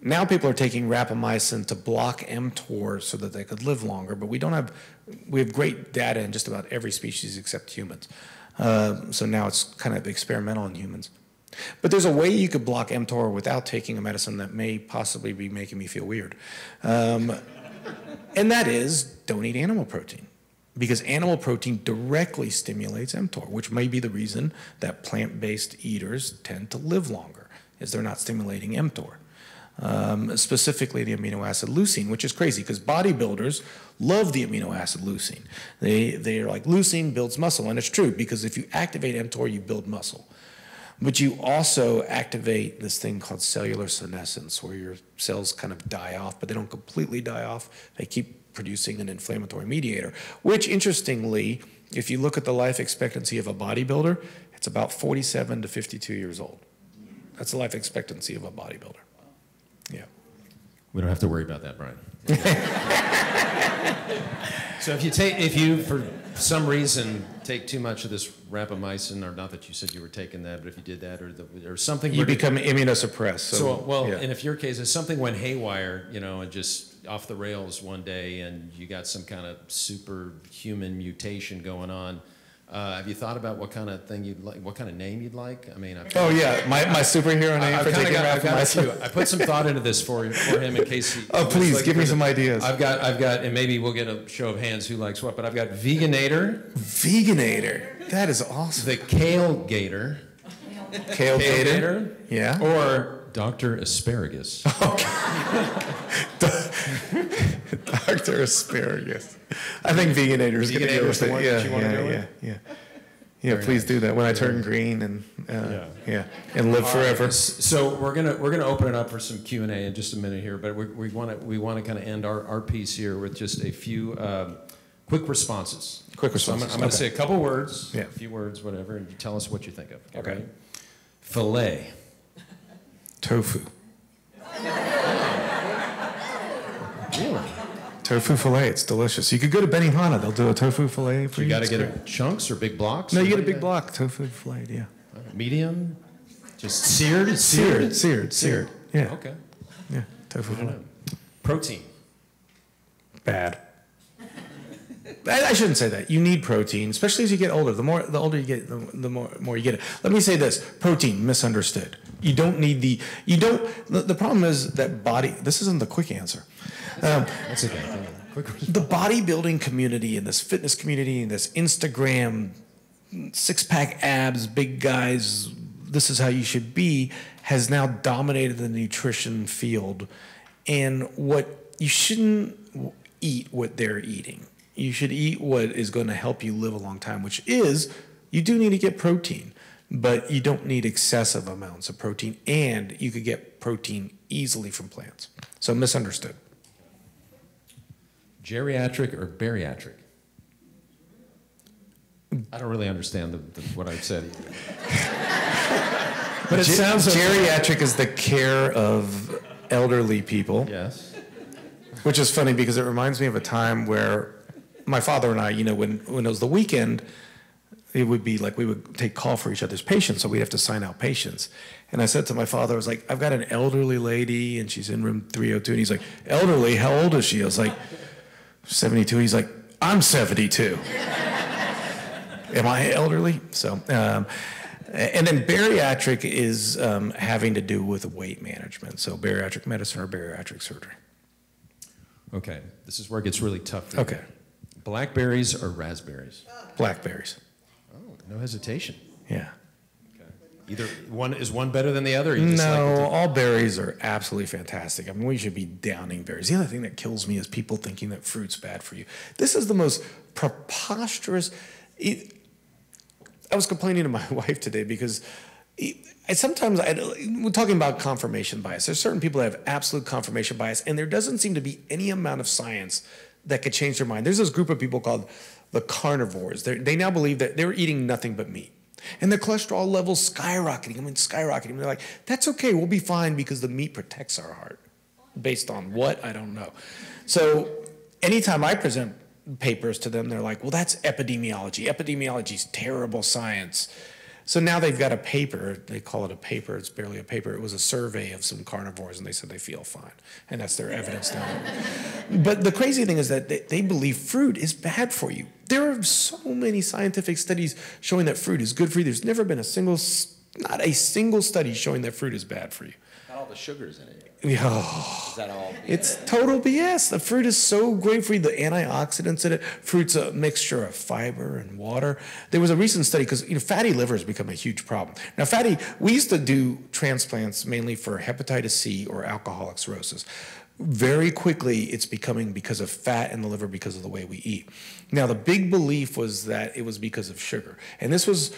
now people are taking rapamycin to block mTOR so that they could live longer, but we have great data in just about every species except humans. So now it's kind of experimental in humans. But there's a way you could block mTOR without taking a medicine that may possibly be making me feel weird. And that is, don't eat animal protein. Because animal protein directly stimulates mTOR, which may be the reason that plant-based eaters tend to live longer, is they're not stimulating mTOR. Specifically the amino acid leucine, which is crazy because bodybuilders love the amino acid leucine. They're like, leucine builds muscle, and it's true because if you activate mTOR, you build muscle. But you also activate this thing called cellular senescence, where your cells kind of die off, but they don't completely die off. They keep producing an inflammatory mediator, which interestingly, if you look at the life expectancy of a bodybuilder, it's about 47 to 52 years old. That's the life expectancy of a bodybuilder. Yeah.
We don't have to worry about that, Brian. So if you for some reason take too much of this rapamycin, or not that you said you were taking that, but if you did that or something,
you become immunosuppressed.
So well,
yeah.
And if your case, if something went haywire, and just off the rails one day, and you got some kind of superhuman mutation going on. Have you thought about what kind of thing you'd like, what kind of name you'd like? I mean,
my superhero name for taking rapamycin.
I put some thought into this for him in case he.
Oh, please give me some ideas.
I've got, and maybe we'll get a show of hands who likes what. But I've got Veganator.
Veganator, that is awesome.
The Kale Gator.
Kale Gator. Yeah.
Or Dr. Asparagus.
Okay. Dr. Asparagus. I think Veganator is going to go with it. Yeah, please do that when I turn green and and live forever.
So we're gonna open it up for some Q&A in just a minute here, but we want to kind of end our piece here with just a few quick responses.
Quick responses.
So I'm going to say a couple words,
a
few words, whatever, and you tell us what you think of.
Okay.
Right? Filet.
Tofu.
Really?
Tofu filet, it's delicious. You could go to Benihana, they'll do a tofu filet for you.
You got to get it chunks or big blocks?
No, you get a big block, tofu filet, yeah.
Medium? Just seared?
Seared. Yeah.
Okay.
Yeah, tofu filet.
Protein.
Bad. I shouldn't say that. You need protein, especially as you get older. The older you get, the more you get it. Let me say this: protein misunderstood. You don't need the problem is that this isn't the quick answer.
That's okay.
The bodybuilding community and this fitness community and this Instagram six-pack abs, big guys, this is how you should be, has now dominated the nutrition field. And you shouldn't eat what they're eating. You should eat what is going to help you live a long time, which is you do need to get protein, but you don't need excessive amounts of protein, and you could get protein easily from plants. So misunderstood.
Geriatric or bariatric? I don't really understand what I've said. But it sounds
geriatric is the care of elderly people.
Yes.
Which is funny because it reminds me of a time where my father and I, when it was the weekend, it would be like we would take call for each other's patients, so we'd have to sign out patients. And I said to my father, I was like, I've got an elderly lady, and she's in room 302. And he's like, elderly? How old is she? I was like, 72. He's like, I'm 72. Am I elderly? So, and then bariatric is having to do with weight management. So bariatric medicine or bariatric surgery.
Okay, this is where it gets really tough for you.
Okay.
Blackberries or raspberries?
Blackberries.
Oh, no hesitation.
Yeah.
Either one, is one better than the other? Or you just
No,
like
all berries are absolutely fantastic. I mean, we should be downing berries. The other thing that kills me is people thinking that fruit's bad for you. This is the most preposterous. I was complaining to my wife today because we're talking about confirmation bias. There's certain people that have absolute confirmation bias, and there doesn't seem to be any amount of science that could change their mind. There's this group of people called the carnivores. They now believe that they're eating nothing but meat. And their cholesterol levels skyrocketing. They're like, that's okay, we'll be fine because the meat protects our heart. Based on what? I don't know. So anytime I present papers to them, they're like, well, that's epidemiology. Epidemiology's terrible science. So now they've got a paper, they call it a paper, it's barely a paper, it was a survey of some carnivores and they said they feel fine. And that's their evidence now. But the crazy thing is that they believe fruit is bad for you. There are so many scientific studies showing that fruit is good for you. There's never been not a single study showing that fruit is bad for you.
Not all the sugars in it.
Oh,
Is that all?
it's total BS. The fruit is so great for you. The antioxidants in it. Fruit's a mixture of fiber and water. There was a recent study because fatty liver has become a huge problem. Now, we used to do transplants mainly for hepatitis C or alcoholic cirrhosis. Very quickly, it's becoming because of fat in the liver because of the way we eat. Now, the big belief was that it was because of sugar, and this was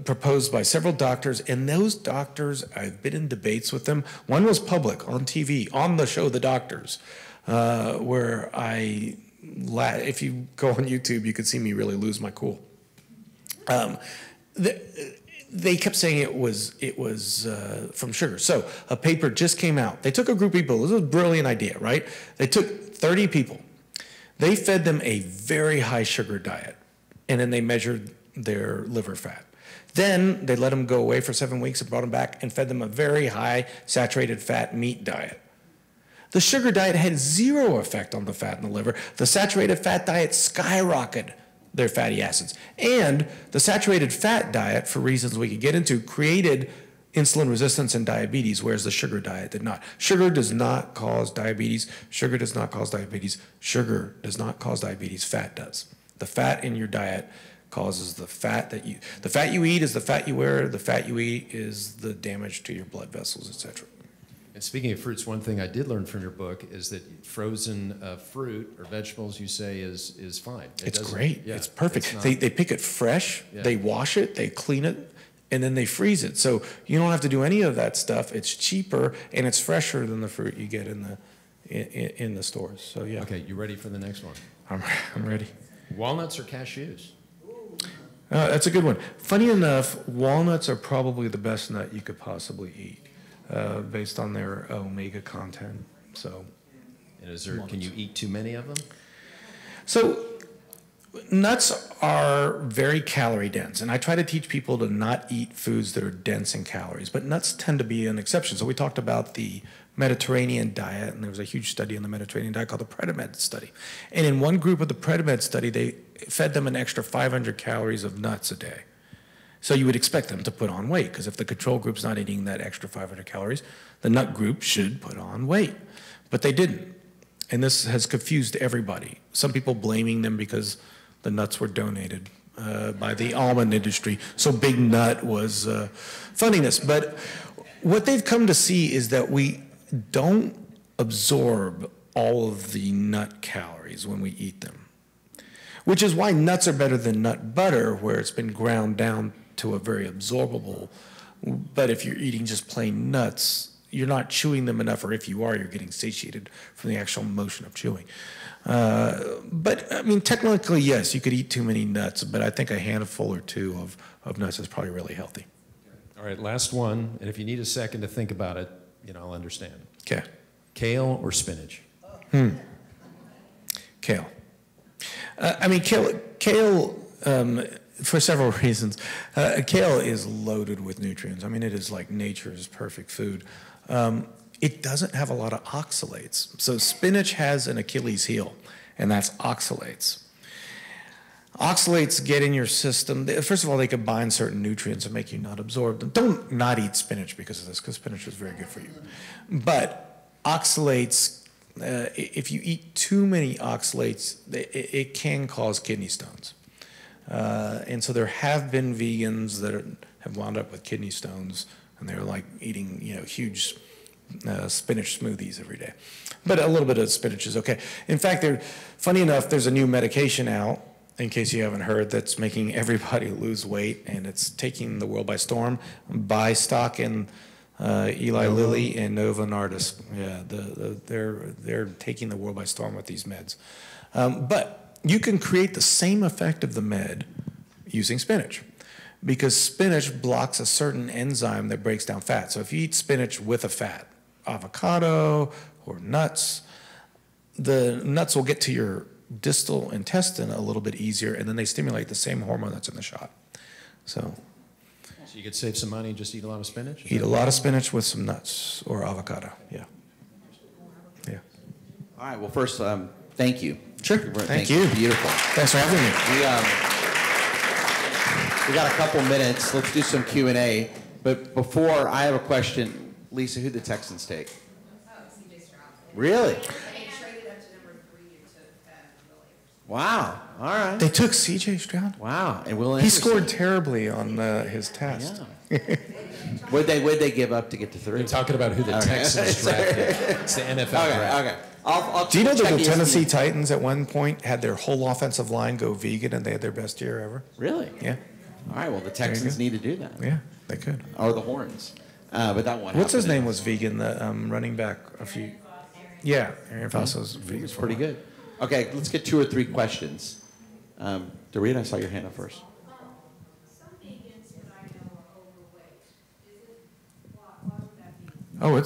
proposed by several doctors, and those doctors, I've been in debates with them. One was public on TV, on the show The Doctors, where if you go on YouTube, you could see me really lose my cool. They kept saying it was from sugar. So a paper just came out. They took a group of people. This was a brilliant idea, right? They took 30 people. They fed them a very high sugar diet, and then they measured their liver fat. Then they let them go away for 7 weeks and brought them back and fed them a very high saturated fat meat diet. The sugar diet had zero effect on the fat in the liver. The saturated fat diet skyrocketed their fatty acids. And the saturated fat diet, for reasons we could get into, created insulin resistance and diabetes, whereas the sugar diet did not. Sugar does not cause diabetes. Sugar does not cause diabetes. Sugar does not cause diabetes. Fat does. The fat in your diet causes the fat you eat is the fat you wear, the fat you eat is the damage to your blood vessels, etc.
And speaking of fruits, one thing I did learn from your book is that frozen fruit or vegetables, you say, is fine.
It's great.
Yeah,
it's perfect.
It's
they pick it fresh, they wash it, they clean it, and then they freeze it. So you don't have to do any of that stuff. It's cheaper and it's fresher than the fruit you get in the stores. So yeah.
Okay, you ready for the next one?
I'm ready.
Walnuts or cashews?
That's a good one. Funny enough, walnuts are probably the best nut you could possibly eat, based on their omega content. So,
And can you eat too many of them?
So, nuts are very calorie dense, and I try to teach people to not eat foods that are dense in calories, but nuts tend to be an exception. So we talked about the Mediterranean diet, and there was a huge study on the Mediterranean diet called the Predimed study. And in one group of the Predimed study, they fed them an extra 500 calories of nuts a day. So you would expect them to put on weight, because if the control group's not eating that extra 500 calories, the nut group should put on weight. But they didn't. And this has confused everybody. Some people blaming them because the nuts were donated by the almond industry. So big nut was funniness. But what they've come to see is that we don't absorb all of the nut calories when we eat them, which is why nuts are better than nut butter, where it's been ground down to a very absorbable. But if you're eating just plain nuts, you're not chewing them enough, or if you are, you're getting satiated from the actual motion of chewing. But I mean, technically, yes, you could eat too many nuts, but I think a handful or two of nuts is probably really healthy.
All right, last one, and if you need a second to think about it, I'll understand.
Okay.
Kale or spinach?
Kale. I mean, kale for several reasons. Kale is loaded with nutrients. I mean, it is like nature's perfect food. It doesn't have a lot of oxalates. So spinach has an Achilles heel, and that's oxalates. Oxalates get in your system. First of all, they can bind certain nutrients and make you not absorb them. Don't not eat spinach because of this, because spinach is very good for you. But oxalates if you eat too many oxalates, it can cause kidney stones. And so there have been vegans that have wound up with kidney stones, and they're like eating, huge spinach smoothies every day. But a little bit of spinach is okay. In fact, funny enough, there's a new medication out, in case you haven't heard, that's making everybody lose weight, and it's taking the world by storm. Buy stock in Eli Lilly and Novo Nordisk. Yeah, they're taking the world by storm with these meds. But you can create the same effect of the med using spinach, because spinach blocks a certain enzyme that breaks down fat. So if you eat spinach with a fat, avocado or nuts, the nuts will get to your distal intestine a little bit easier, and then they stimulate the same hormone that's in the shot. So
you could save some money and just eat a lot of spinach?
Eat a lot of spinach with some nuts or avocado, yeah. Yeah.
All right, well, first, thank you.
Sure, thank you.
Beautiful.
Thanks for having me.
We got a couple minutes. Let's do some Q&A. But before, I have a question. Lisa, who'd the Texans take?
CJ Strauss.
Really?
They traded up to number 3 and took Will Anderson.
Wow. All right.
They took C.J. Stroud?
Wow. And Will
He
Anderson.
scored terribly on his test.
Yeah. What'd they give up to get to 3?
They're talking about who the Texans drafted. It's the NFL draft.
Okay. I'll
Do you know that
check
the
ESPN.
Tennessee Titans at one point had their whole offensive line go vegan, and they had their best year ever?
Really?
Yeah.
All right. Well, the Texans need to do that.
Yeah, they could.
Or the Horns. But that one.
What's his
happened.
name was vegan, the running back a few... Yeah, Aaron Fosso's vegan.
It's pretty good. Okay, let's get 2 or 3 questions. Doreen, I saw your hand up first.
Some vegans that I know are overweight. Why would that be?
Oh,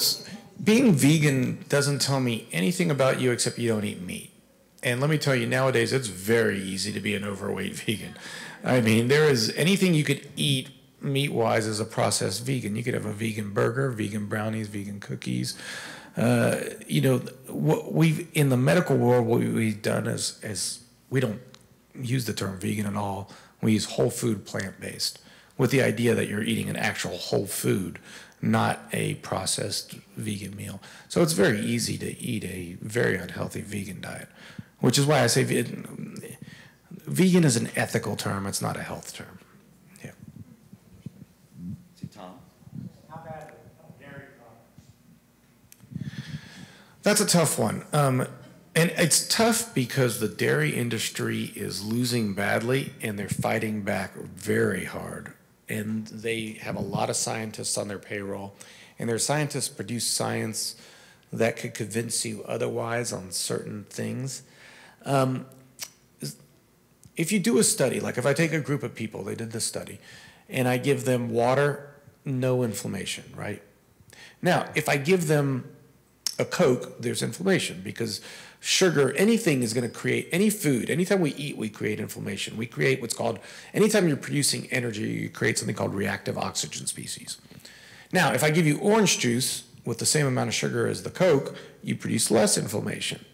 being vegan doesn't tell me anything about you except you don't eat meat. And let me tell you, nowadays it's very easy to be an overweight vegan. I mean, there is anything you could eat meat-wise as a processed vegan. You could have a vegan burger, vegan brownies, vegan cookies. What we've in the medical world, what we've done is we don't use the term vegan at all. We use whole food, plant-based, with the idea that you're eating an actual whole food, not a processed vegan meal. So it's very easy to eat a very unhealthy vegan diet, which is why I say vegan is an ethical term. It's not a health term. Yeah.
See Tom?
How bad are dairy products?
That's a tough one. And it's tough because the dairy industry is losing badly, and they're fighting back very hard. And they have a lot of scientists on their payroll, and their scientists produce science that could convince you otherwise on certain things. If you do a study, like if I take a group of people, they did this study, and I give them water, no inflammation, right? Now, if I give them a Coke, there's inflammation, because sugar, anything is going to create, any food, anytime we eat, we create inflammation. We create what's called, anytime you're producing energy, you create something called reactive oxygen species. Now, if I give you orange juice with the same amount of sugar as the Coke, you produce less inflammation,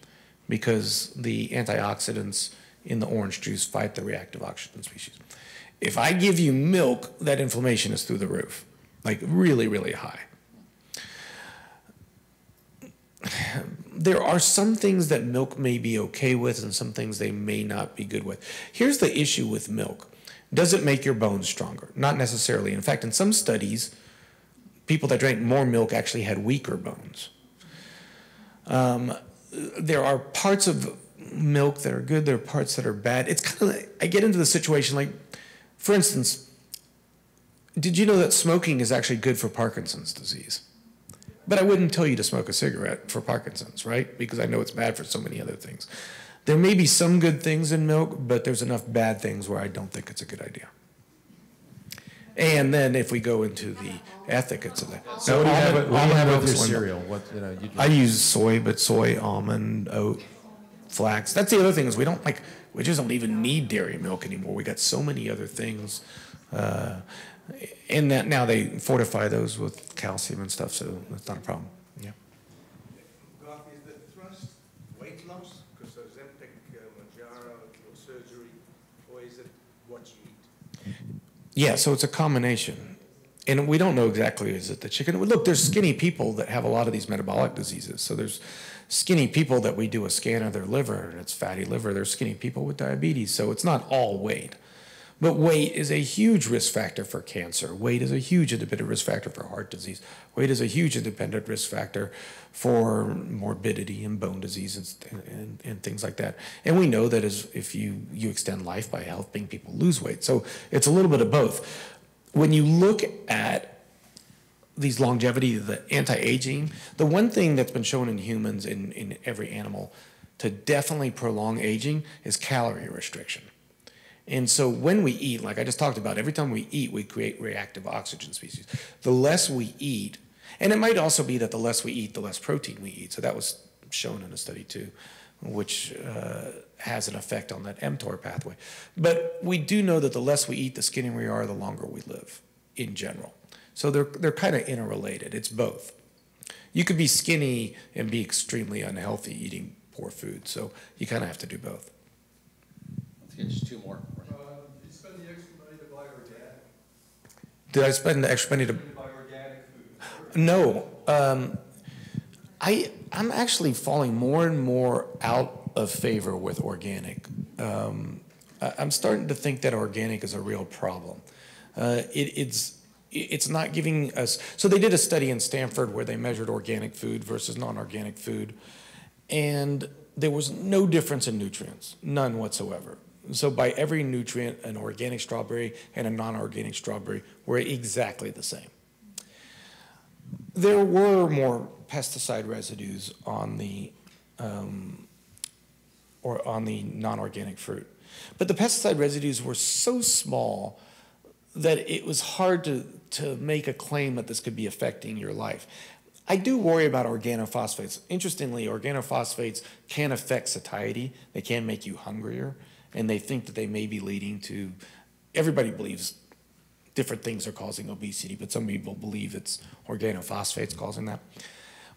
because the antioxidants in the orange juice fight the reactive oxygen species. If I give you milk, that inflammation is through the roof, like really, really high. There are some things that milk may be okay with and some things they may not be good with. Here's the issue with milk. Does it make your bones stronger? Not necessarily. In fact, in some studies, people that drank more milk actually had weaker bones. There are parts of milk that are good, there are parts that are bad. It's kind of like, I get into the situation like, for instance, did you know that smoking is actually good for Parkinson's disease? But I wouldn't tell you to smoke a cigarette for Parkinson's, right? Because I know it's bad for so many other things. There may be some good things in milk, but there's enough bad things where I don't think it's a good idea. And then if we go into the ethics of that.
So what do you have with your
milk's one.
cereal?
I use soy, but soy, almond, oat, flax. That's the other thing is we just don't even need dairy milk anymore. We got so many other things. And that now they fortify those with calcium and stuff, so that's not a problem. Yeah.
Garth, is the thrust weight loss? Because Ozempic, Mounjaro, or surgery, or is it what you eat?
Yeah, so it's a combination. And we don't know exactly, is it the chicken? Look, there's skinny people that have a lot of these metabolic diseases. So there's skinny people that we do a scan of their liver, and it's fatty liver. There's skinny people with diabetes. So it's not all weight. But weight is a huge risk factor for cancer. Weight is a huge independent risk factor for heart disease. Weight is a huge independent risk factor for morbidity and bone disease and things like that. And we know that if you extend life by helping people lose weight. So it's a little bit of both. When you look at these longevity, the anti-aging, the one thing that's been shown in humans, in every animal, to definitely prolong aging is calorie restriction. And so when we eat, like I just talked about, every time we eat, we create reactive oxygen species. The less we eat, and it might also be that the less we eat, the less protein we eat. So that was shown in a study too, which has an effect on that mTOR pathway. But we do know that the less we eat, the skinnier we are, the longer we live in general. So they're kind of interrelated. It's both. You could be skinny and be extremely unhealthy eating poor food. So you kind of have to do both.
Let's get just two more.
Did you spend the extra money to buy organic?
Did I spend the extra money to
Buy organic food?
No. I'm actually falling more and more out of favor with organic. I'm starting to think that organic is a real problem. It's not giving us. So they did a study in Stanford where they measured organic food versus non-organic food, and there was no difference in nutrients, none whatsoever. So by every nutrient, an organic strawberry and a non-organic strawberry were exactly the same. There were more pesticide residues on the non-organic fruit, but the pesticide residues were so small that it was hard to make a claim that this could be affecting your life. I do worry about organophosphates. Interestingly, organophosphates can affect satiety. They can make you hungrier, and they think that they may be leading to, everybody believes different things are causing obesity, but some people believe it's organophosphates causing that.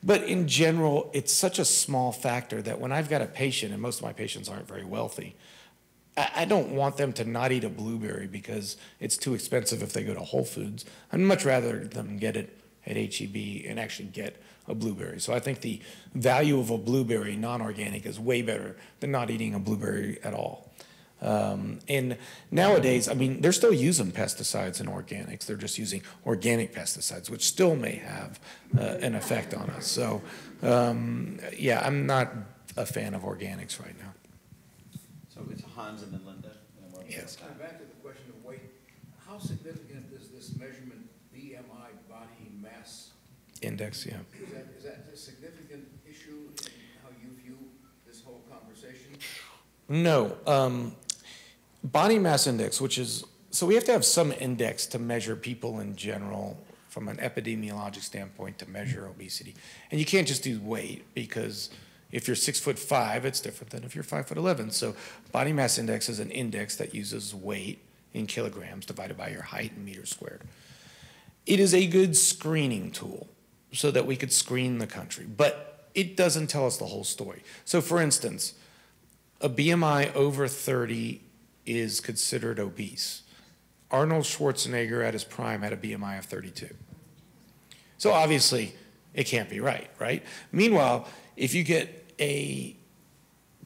But in general, it's such a small factor that when I've got a patient, and most of my patients aren't very wealthy, I don't want them to not eat a blueberry because it's too expensive if they go to Whole Foods. I'd much rather them get it at HEB and actually get a blueberry. So I think the value of a blueberry, non-organic, is way better than not eating a blueberry at all. And nowadays, I mean, they're still using pesticides and organics. They're just using organic pesticides, which still may have an effect on us. So, yeah, I'm not a fan of organics right now.
So it's Hans and then Linda. And then
Yes.
Back to the question of weight, how significant is this measurement BMI, body mass?
Index, yeah.
Is that a significant issue in how you view this whole conversation?
No. Body mass index, which is, so we have to have some index to measure people in general from an epidemiologic standpoint to measure obesity. And you can't just do weight because if you're 6'5", it's different than if you're 5'11". So body mass index is an index that uses weight in kilograms divided by your height in meters squared. It is a good screening tool so that we could screen the country, but it doesn't tell us the whole story. So for instance, a BMI over 30 is considered obese. Arnold Schwarzenegger at his prime had a BMI of 32. So obviously it can't be right, right? Meanwhile, if you get a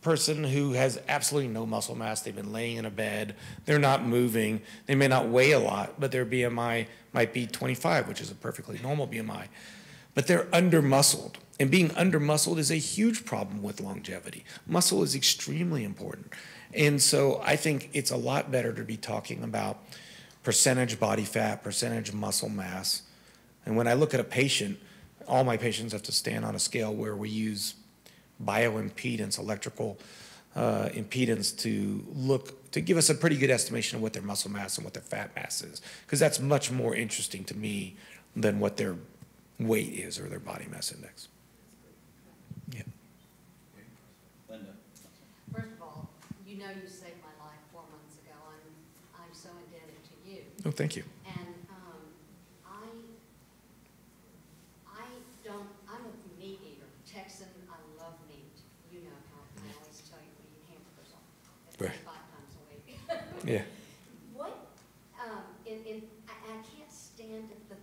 person who has absolutely no muscle mass, they've been laying in a bed, they're not moving, they may not weigh a lot, but their BMI might be 25, which is a perfectly normal BMI. But they're under-muscled, and being under-muscled is a huge problem with longevity. Muscle is extremely important. And so I think it's a lot better to be talking about percentage body fat, percentage muscle mass. And when I look at a patient, all my patients have to stand on a scale where we use bioimpedance, electrical impedance to give us a pretty good estimation of what their muscle mass and what their fat mass is, because that's much more interesting to me than what their weight is or their body mass index. Yeah.
Linda.
First of all, you know you saved my life 4 months ago, and I'm so indebted to you.
Oh, thank you.
And I'm a meat eater, Texan, I love meat. You know how I always tell you we eat hamburgers at least
Right.
5 times a week.
Yeah.
What, I can't stand the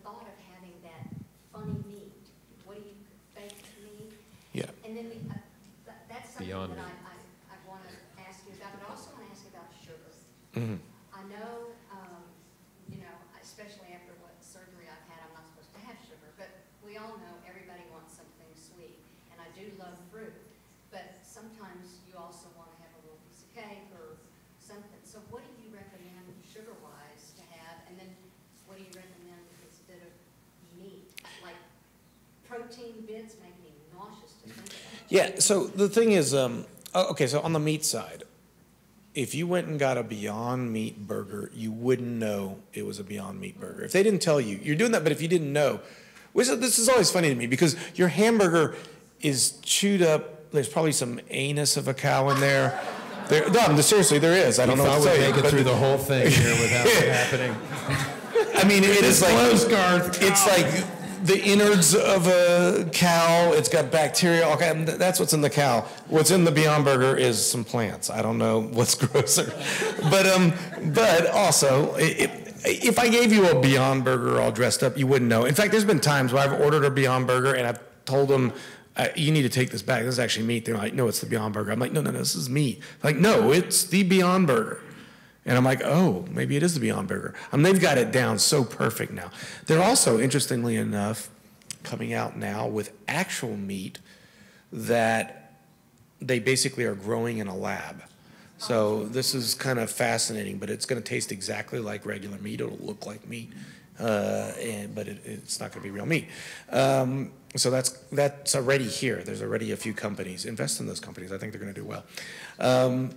Beyond
that
Meat.
I want to ask you about, but I also want to ask you about sugar.
Mhm.
I know, you know, especially after what surgery I've had, I'm not supposed to have sugar, but we all know everybody wants something sweet, and I do love fruit, but sometimes you also want to have a little piece of cake or something. So what do you recommend sugar-wise to have, and then what do you recommend instead of meat? Like protein bits make me nauseous to think about.
Yeah, so the thing is, okay, so on the meat side, if you went and got a Beyond Meat burger, you wouldn't know it was a Beyond Meat burger. If they didn't tell you, you're doing that, but if you didn't know, this is always funny to me because your hamburger is chewed up. There's probably some anus of a cow in there. No, seriously, there is. I don't know what to tell you.
Make it through the whole thing here without it happening.
I mean, it is like,
Garth.
it's like the innards of a cow. It's got bacteria. Okay, that's what's in the cow. What's in the Beyond Burger is some plants. I don't know what's grosser, but also if I gave you a Beyond Burger all dressed up, you wouldn't know. In fact, there's been times where I've ordered a Beyond Burger and I've told them, you need to take this back. This is actually meat. They're like, no, it's the Beyond Burger. I'm like, no, this is meat. Like, no, it's the Beyond Burger. And I'm like, oh, maybe it is the Beyond Burger. They've got it down so perfect now. They're also, interestingly enough, coming out now with actual meat that they basically are growing in a lab. So this is kind of fascinating, but it's going to taste exactly like regular meat. It'll look like meat, but it's not going to be real meat. So that's already here. There's already a few companies. Invest in those companies. I think they're going to do well.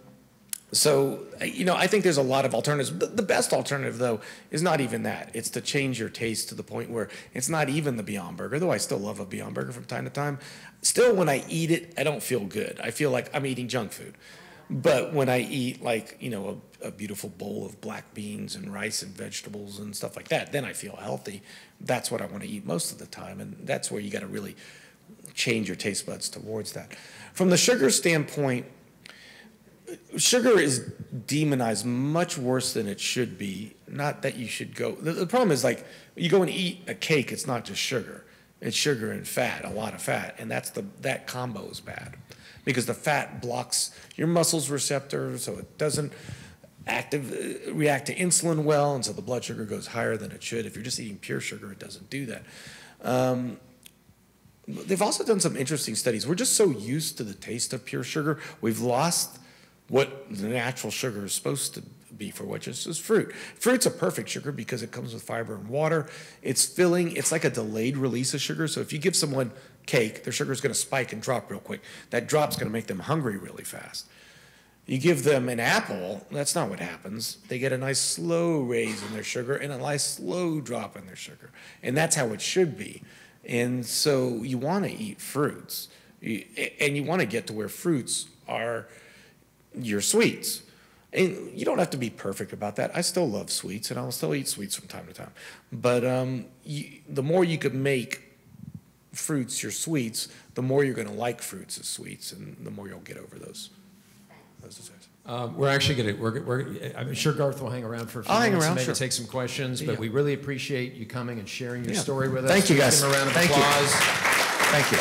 So, you know, I think there's a lot of alternatives. The best alternative, though, is not even that. It's to change your taste to the point where it's not even the Beyond Burger, though I still love a Beyond Burger from time to time. Still, when I eat it, I don't feel good. I feel like I'm eating junk food. But when I eat, like, you know, a beautiful bowl of black beans and rice and vegetables and stuff like that, then I feel healthy. That's what I want to eat most of the time, and that's where you got to really change your taste buds towards that. From the sugar standpoint, sugar is demonized much worse than it should be. Not that you should go. The problem is, like, you go and eat a cake, it's not just sugar. It's sugar and fat, a lot of fat, and that combo is bad because the fat blocks your muscles receptor, so it doesn't react to insulin well, and so the blood sugar goes higher than it should. If you're just eating pure sugar, it doesn't do that. They've also done some interesting studies. We're just so used to the taste of pure sugar, we've lost what the natural sugar is supposed to be for, which is fruit. Fruit's a perfect sugar because it comes with fiber and water. It's filling. It's like a delayed release of sugar. So if you give someone cake, their sugar is going to spike and drop real quick. That drop's going to make them hungry really fast. You give them an apple, that's not what happens. They get a nice slow raise in their sugar and a nice slow drop in their sugar. And that's how it should be. And so you want to eat fruits. And you want to get to where fruits are your sweets. And you don't have to be perfect about that. I still love sweets, and I'll still eat sweets from time to time. But the more you could make fruits your sweets, the more you're going to like fruits as sweets, and the more you'll get over those desserts.
We're actually going to, I'm sure Garth will hang around for a few minutes and maybe take some questions, but we really appreciate you coming and sharing your story with us.
Thank you, guys.
Give him a round of
Thank
applause.
Thank you.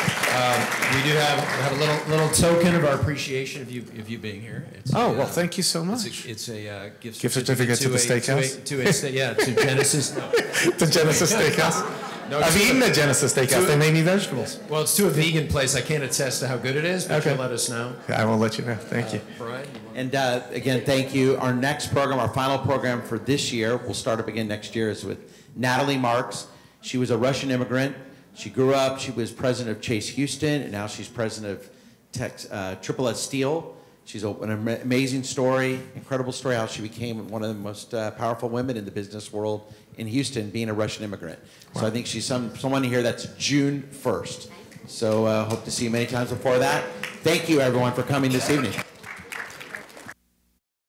We do have a little token of our appreciation of you being here. It's
well, thank you so much.
It's a gift
certificate to the steakhouse?
To Genesis. No.
The Genesis Steakhouse?
No,
I've eaten the Genesis Steakhouse. They made me vegetables.
Well, it's to a vegan place. I can't attest to how good it is, but you'll let us know.
I will let you know. Thank you.
Brian?
And again, thank you. Our next program, our final program for this year, we'll start up again next year, is with Natalie Marks. She was a Russian immigrant. She grew up, she was president of Chase Houston, and now she's president of Triple S Steel. She's an amazing story, incredible story how she became one of the most powerful women in the business world in Houston, being a Russian immigrant. Wow. So I think she's someone here that's June 1st. So hope to see you many times before that. Thank you, everyone, for coming this evening.